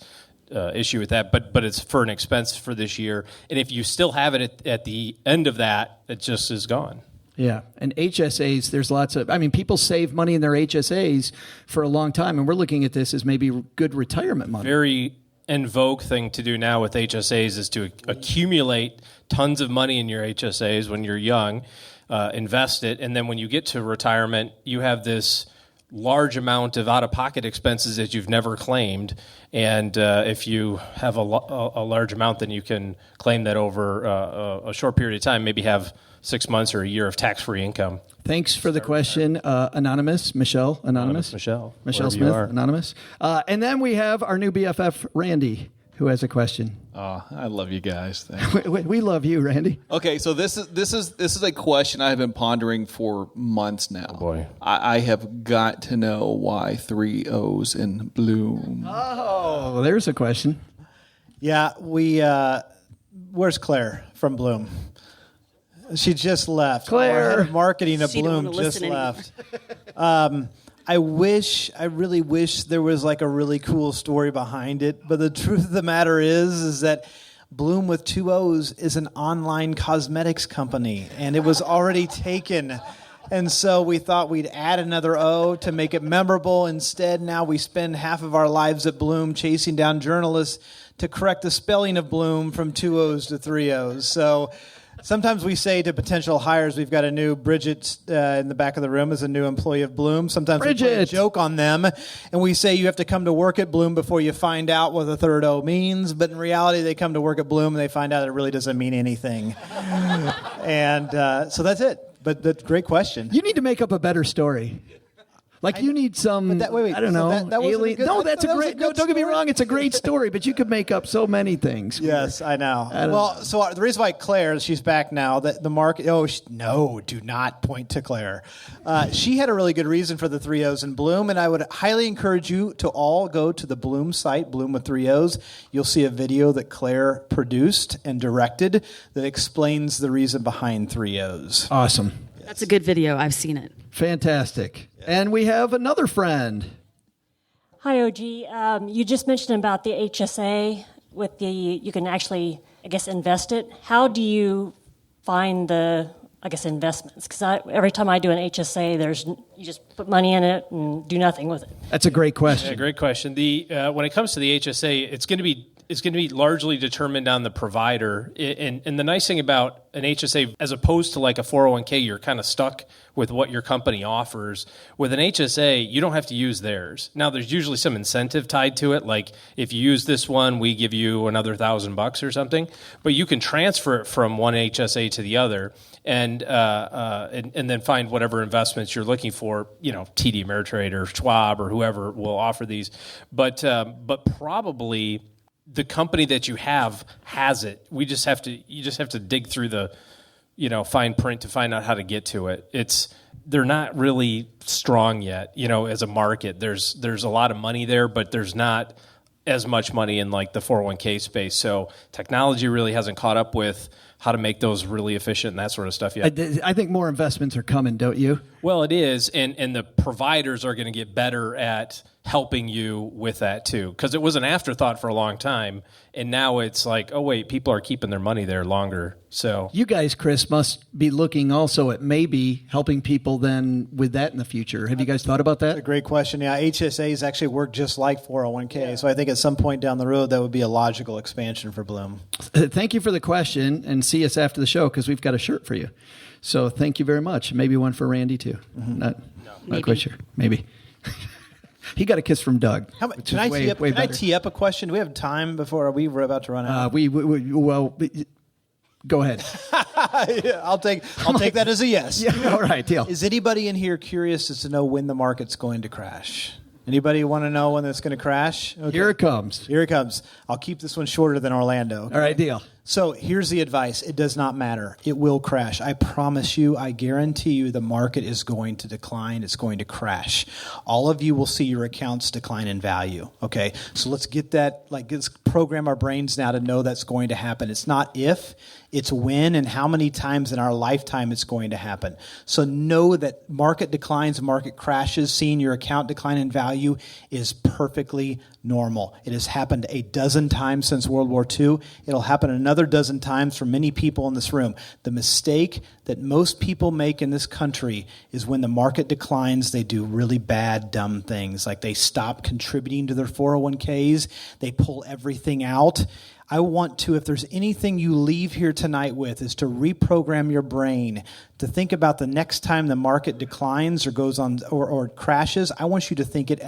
issue with that, but it's for an expense for this year. And if you still have it at the end of that, it just is gone. Yeah, and HSAs, there's lots of, people save money in their HSAs for a long time, and we're looking at this as maybe good retirement money. Very en vogue thing to do now with HSAs is to accumulate tons of money in your HSAs when you're young, invest it, and then when you get to retirement, you have this large amount of out-of-pocket expenses that you've never claimed, and if you have a large amount, then you can claim that over a short period of time, maybe have 6 months or a year of tax-free income. Thanks for the question, Anonymous, Michelle, Anonymous. Michelle Smith, Anonymous. And then we have our new BFF, Randy, who has a question. Oh, I love you guys. We love you, Randy. Okay, so this is a question I have been pondering for months now. Oh boy. I have got to know why 3 O's in Bloom. Oh, there's a question. Yeah, where's Claire from Bloom? She just left. Claire. Our head of marketing of She didn't Bloom wanna just listen left. I really wish there was like a really cool story behind it. But the truth of the matter is that Bloom with 2 O's is an online cosmetics company, and it was already taken. And so we thought we'd add another O to make it memorable. Instead, now we spend half of our lives at Bloom chasing down journalists to correct the spelling of Bloom from 2 O's to 3 O's. So Sometimes we say to potential hires, we've got a new Bridget in the back of the room is a new employee of Bloom. Sometimes we play a joke on them, and we say you have to come to work at Bloom before you find out what the third O means. But in reality, they come to work at Bloom and they find out it really doesn't mean anything. And so that's it. But that's a great question. You need to make up a better story. Like you need some, wait, I don't so know, that alien. good, No, that's a great. No, don't get me story. wrong. It's a great story, but you could make up so many things. Yes, I know. I don't Well, so the reason why Claire, she's back now, that the market, no, do not point to Claire. She had a really good reason for the 3 O's in Bloom, and I would highly encourage you to all go to the Bloom site, Bloom with 3 O's. You'll see a video that Claire produced and directed that explains the reason behind 3 O's. Awesome. That's a good video. I've seen it. Fantastic. And we have another friend. Hi, OG. You just mentioned about the HSA with you can actually, I guess, invest it. How do you find the, I guess, investments? Because every time I do an HSA, you just put money in it and do nothing with it. That's a great question. Yeah, great question. When it comes to the HSA, it's going to be largely determined on the provider. And the nice thing about an HSA, as opposed to like a 401k, you're kind of stuck with what your company offers. With an HSA, you don't have to use theirs. Now, there's usually some incentive tied to it. Like if you use this one, we give you another $1,000 or something. But you can transfer it from one HSA to the other and then find whatever investments you're looking for. TD Ameritrade or Schwab or whoever will offer these. But probably the company that you have has it. You just have to dig through the, fine print to find out how to get to it. They're not really strong yet, as a market. There's a lot of money there, but there's not as much money in like the 401k space. So technology really hasn't caught up with how to make those really efficient and that sort of stuff yet. I think more investments are coming, don't you? Well, it is, and the providers are going to get better at helping you with that too, because it was an afterthought for a long time, and now it's like, oh wait, people are keeping their money there longer. So you guys, Chris, must be looking also at maybe helping people then with that in the future. Have you guys thought about that? That's a great question. Yeah, HSAs actually work just like 401k, so I think at some point down the road that would be a logical expansion for Bloom. Thank you for the question, and see us after the show because we've got a shirt for you. So thank you very much. Maybe one for Randy too. Mm-hmm. Not quite sure. Maybe. He got a kiss from Doug. Can I tee up a question? Do we have time before we were about to run out? Well, go ahead. I'll take that as a yes. Yeah, all right, deal. Is anybody in here curious as to know when the market's going to crash? Anybody want to know when it's going to crash? Okay. Here it comes. Here it comes. I'll keep this one shorter than Orlando. Okay? All right, deal. So here's the advice. It does not matter. It will crash. I promise you, I guarantee you the market is going to decline. It's going to crash. All of you will see your accounts decline in value. Okay? So let's get that, let's program our brains now to know that's going to happen. It's not if, it's when and how many times in our lifetime it's going to happen. So know that market declines, market crashes, seeing your account decline in value is perfectly normal. It has happened a dozen times since World War II. It'll happen another dozen times for many people in this room. The mistake that most people make in this country is when the market declines, they do really bad, dumb things. Like they stop contributing to their 401ks. They pull everything out. I want to, if there's anything you leave here tonight with, is to reprogram your brain to think about the next time the market declines or goes on or crashes. I want you to think of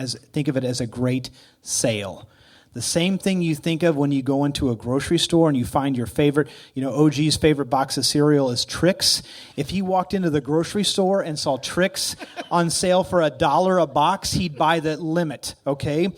it as a great sale. The same thing you think of when you go into a grocery store and you find your favorite, OG's favorite box of cereal is Trix. If he walked into the grocery store and saw Trix on sale for $1 a box, he'd buy the limit, okay?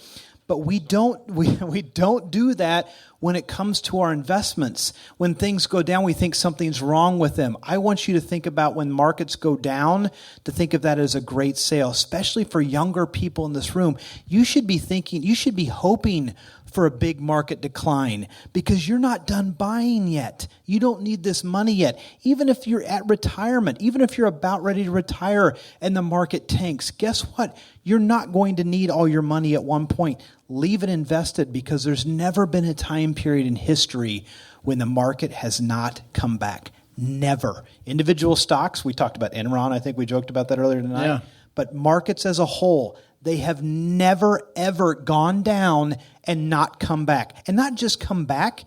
But we don't do that when it comes to our investments. When things go down, we think something's wrong with them. I want you to think about when markets go down, to think of that as a great sale, especially for younger people in this room. You should be hoping for a big market decline because you're not done buying yet. You don't need this money yet. Even if you're at retirement, even if you're about ready to retire and the market tanks, guess what? You're not going to need all your money at one point. Leave it invested because there's never been a time period in history when the market has not come back. Never. Individual stocks, we talked about Enron. I think we joked about that earlier tonight. Yeah. But markets as a whole, they have never, ever gone down and not come back. And not just come back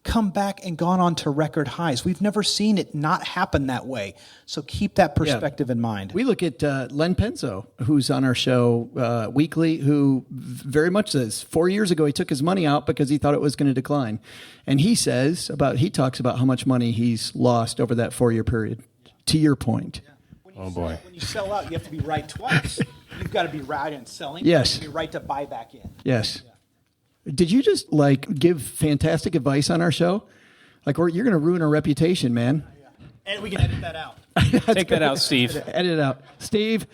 come back and gone on to record highs. We've never seen it not happen that way. So keep that perspective in mind. We look at Len Penzo, who's on our show weekly, who very much says 4 years ago he took his money out because he thought it was going to decline. And he talks about how much money he's lost over that 4 year period, to your point. Oh, boy. When you sell out, you have to be right twice. You've got to be right in selling. Yes. You have to be right to buy back in. Yes. Did you just give fantastic advice on our show? You're going to ruin our reputation, man. And we can edit that out. Take that out, Steve. Edit it out. Steve.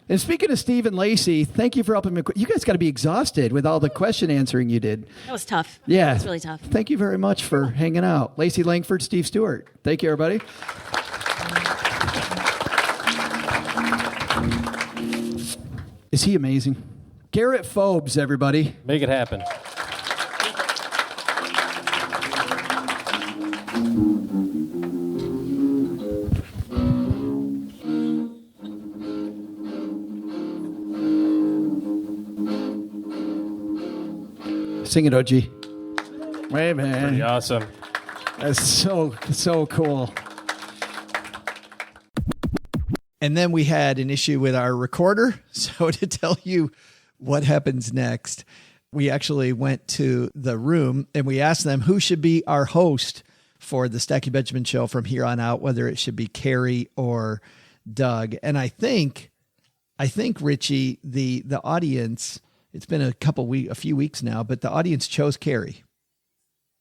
And speaking of Steve and Lacey, thank you for helping me. You guys got to be exhausted with all the question answering you did. That was tough. Yeah. It was really tough. Thank you very much for hanging out. Lacey Langford, Steve Stewart. Thank you, everybody. Is he amazing? Garrett Fobes, everybody. Make it happen. Sing it, OG. Wait, man. Pretty awesome. That's so cool. And then we had an issue with our recorder. So to tell you what happens next, we actually went to the room and we asked them who should be our host for the Stacking Benjamin show from here on out, whether it should be Carrie or Doug. And I think Richie, the audience, it's been a few weeks now, but the audience chose Carrie.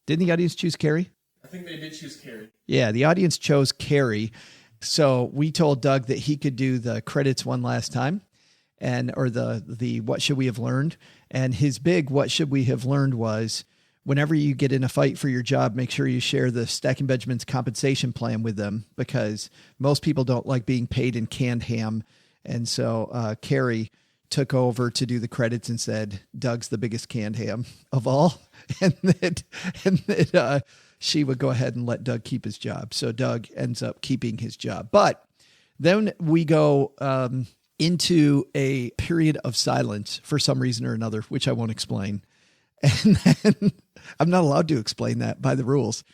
Didn't the audience choose Carrie? I think they did choose Carrie. Yeah, the audience chose Carrie. So we told Doug that he could do the credits one last time, or the what should we have learned. And his big what should we have learned was, whenever you get in a fight for your job, make sure you share the Stacking Benjamin's compensation plan with them, because most people don't like being paid in canned ham. And so Carrie took over to do the credits and said, Doug's the biggest canned ham of all. And that she would go ahead and let Doug keep his job. So Doug ends up keeping his job. But then we go into a period of silence for some reason or another, which I won't explain. And then I'm not allowed to explain that by the rules.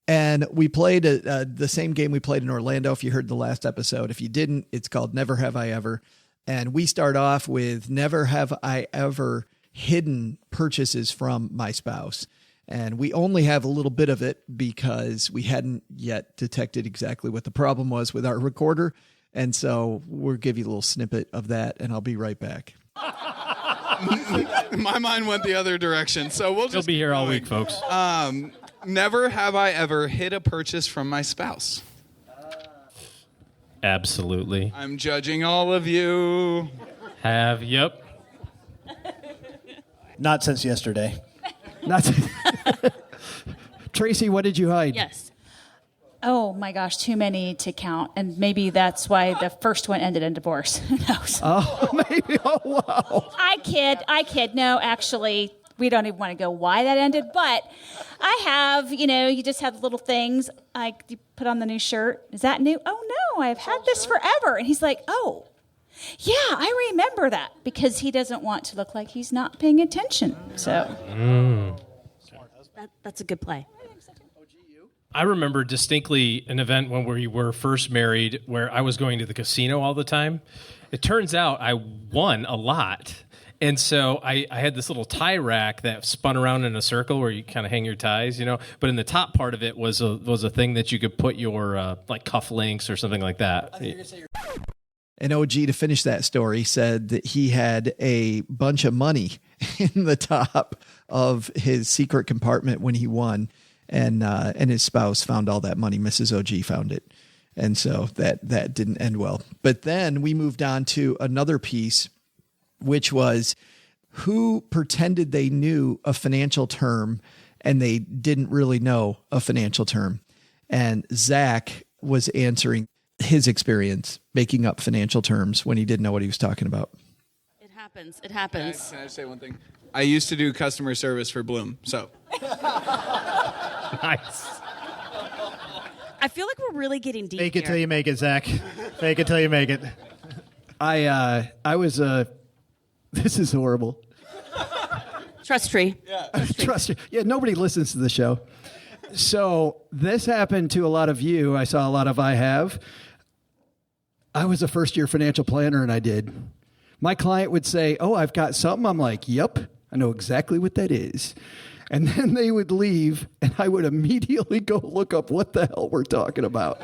And we played the same game we played in Orlando. If you heard the last episode, if you didn't, it's called Never Have I Ever. And we start off with never have I ever hidden purchases from my spouse. And we only have a little bit of it because we hadn't yet detected exactly what the problem was with our recorder. And so we'll give you a little snippet of that, and I'll be right back. My mind went the other direction, so we'll just be here all week, folks. Never have I ever hid a purchase from my spouse. Absolutely. I'm judging all of you. Yep. Not since yesterday. Tracy, what did you hide? Yes. Oh my gosh, too many to count. And maybe that's why the first one ended in divorce. Who knows? Oh, maybe. Oh, wow. I kid. No, actually, we don't even want to go why that ended. But I have, you just have little things like you put on the new shirt. Is that new? Oh, no, I've had this forever. And he's like, oh, yeah, I remember that, because he doesn't want to look like he's not paying attention. So That's a good play. I remember distinctly an event when we were first married where I was going to the casino all the time. It turns out I won a lot. And so I had this little tie rack that spun around in a circle where you kind of hang your ties, But in the top part of it was a thing that you could put your like cufflinks or something like that. And OG, to finish that story, said that he had a bunch of money in the top of his secret compartment when he won. And his spouse found all that money. Mrs. OG found it. And so that didn't end well. But then we moved on to another piece, which was who pretended they knew a financial term and they didn't really know a financial term. And Zach was answering his experience making up financial terms when he didn't know what he was talking about. It happens. Can I say one thing? I used to do customer service for Bloom, so. Nice. I feel like we're really getting deep Fake it here. till you make it, Zach. Fake it till you make it. I was this is horrible. Trust tree. Trust you. Yeah, nobody listens to the show. So this happened to a lot of you. I saw a lot of I have. I was a first-year financial planner, and I did. My client would say, oh, I've got something. I'm like, yep, I know exactly what that is. And then they would leave, and I would immediately go look up what the hell we're talking about.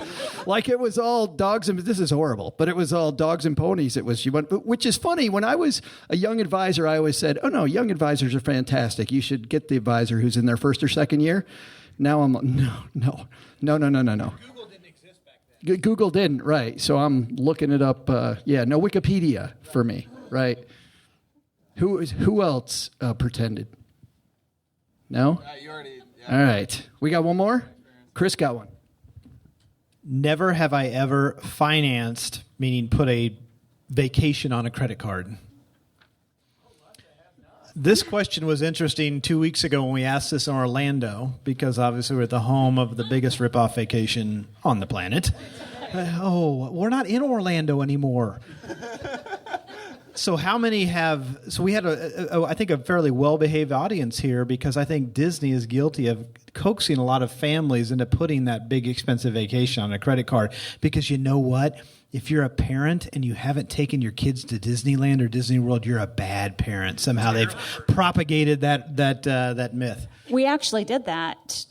Like it was all dogs and, this is horrible, but it was all dogs and ponies. It was, which is funny. When I was a young advisor, I always said, oh no, young advisors are fantastic. You should get the advisor who's in their first or second year. Now I'm like, no. Google didn't exist back then. Google didn't, right. So I'm looking it up. No Wikipedia for me, right. Who else pretended? No? All right. We got one more? Chris got one. Never have I ever financed, meaning put a vacation on a credit card. This question was interesting 2 weeks ago when we asked this in Orlando, because obviously we're at the home of the biggest ripoff vacation on the planet. We're not in Orlando anymore. So how many have? So we had I think a fairly well-behaved audience here, because I think Disney is guilty of coaxing a lot of families into putting that big expensive vacation on a credit card. Because you know what? If you're a parent and you haven't taken your kids to Disneyland or Disney World, you're a bad parent. Somehow they've propagated that myth. We actually did that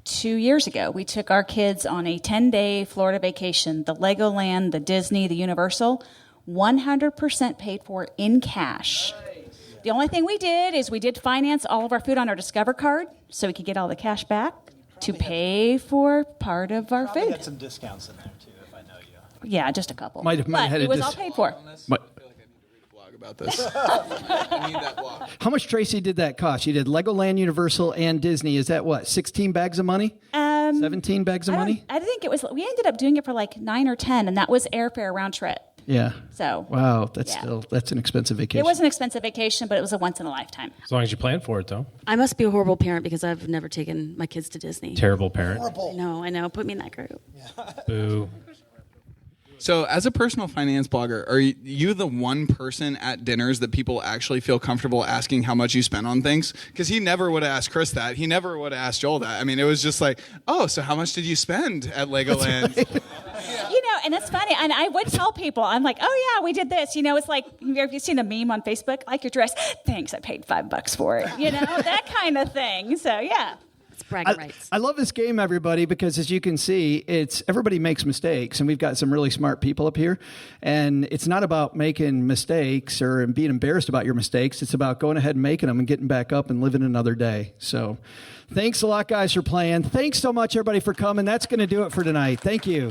2 years ago. We took our kids on a 10-day Florida vacation, the Legoland, the Disney, the Universal. 100% paid for in cash. The only thing we did is we did finance all of our food on our Discover card so we could get all the cash back to pay for part of our food. Got some discounts in there too, if I know you. Yeah, just a couple. Might have but had it was all paid for. About this. I need that blog. How much, Tracy, did that cost? You did Legoland, Universal, and Disney. Is that what, 16 bags of money? 17 bags of money? I think it was, we ended up doing it for like 9 or 10, and that was airfare round trip. Yeah. So. Wow, that's an expensive vacation. It was an expensive vacation, but it was a once in a lifetime. As long as you plan for it, though. I must be a horrible parent because I've never taken my kids to Disney. Terrible parent. I know. Put me in that group. Boo. So, as a personal finance blogger, are you the one person at dinners that people actually feel comfortable asking how much you spend on things? Because he never would have asked Chris that. He never would have asked Joel that. I mean, it was just like, oh, so how much did you spend at Legoland? And it's funny. And I would tell people, I'm like, oh, yeah, we did this. It's like, have you seen a meme on Facebook? Like your dress. Thanks, I paid $5 for it. That kind of thing. So, yeah. Bragging rights. I love this game, everybody, because as you can see, it's everybody makes mistakes, and we've got some really smart people up here. And it's not about making mistakes or being embarrassed about your mistakes. It's about going ahead and making them and getting back up and living another day. So thanks a lot, guys, for playing. Thanks so much, everybody, for coming. That's going to do it for tonight. Thank you.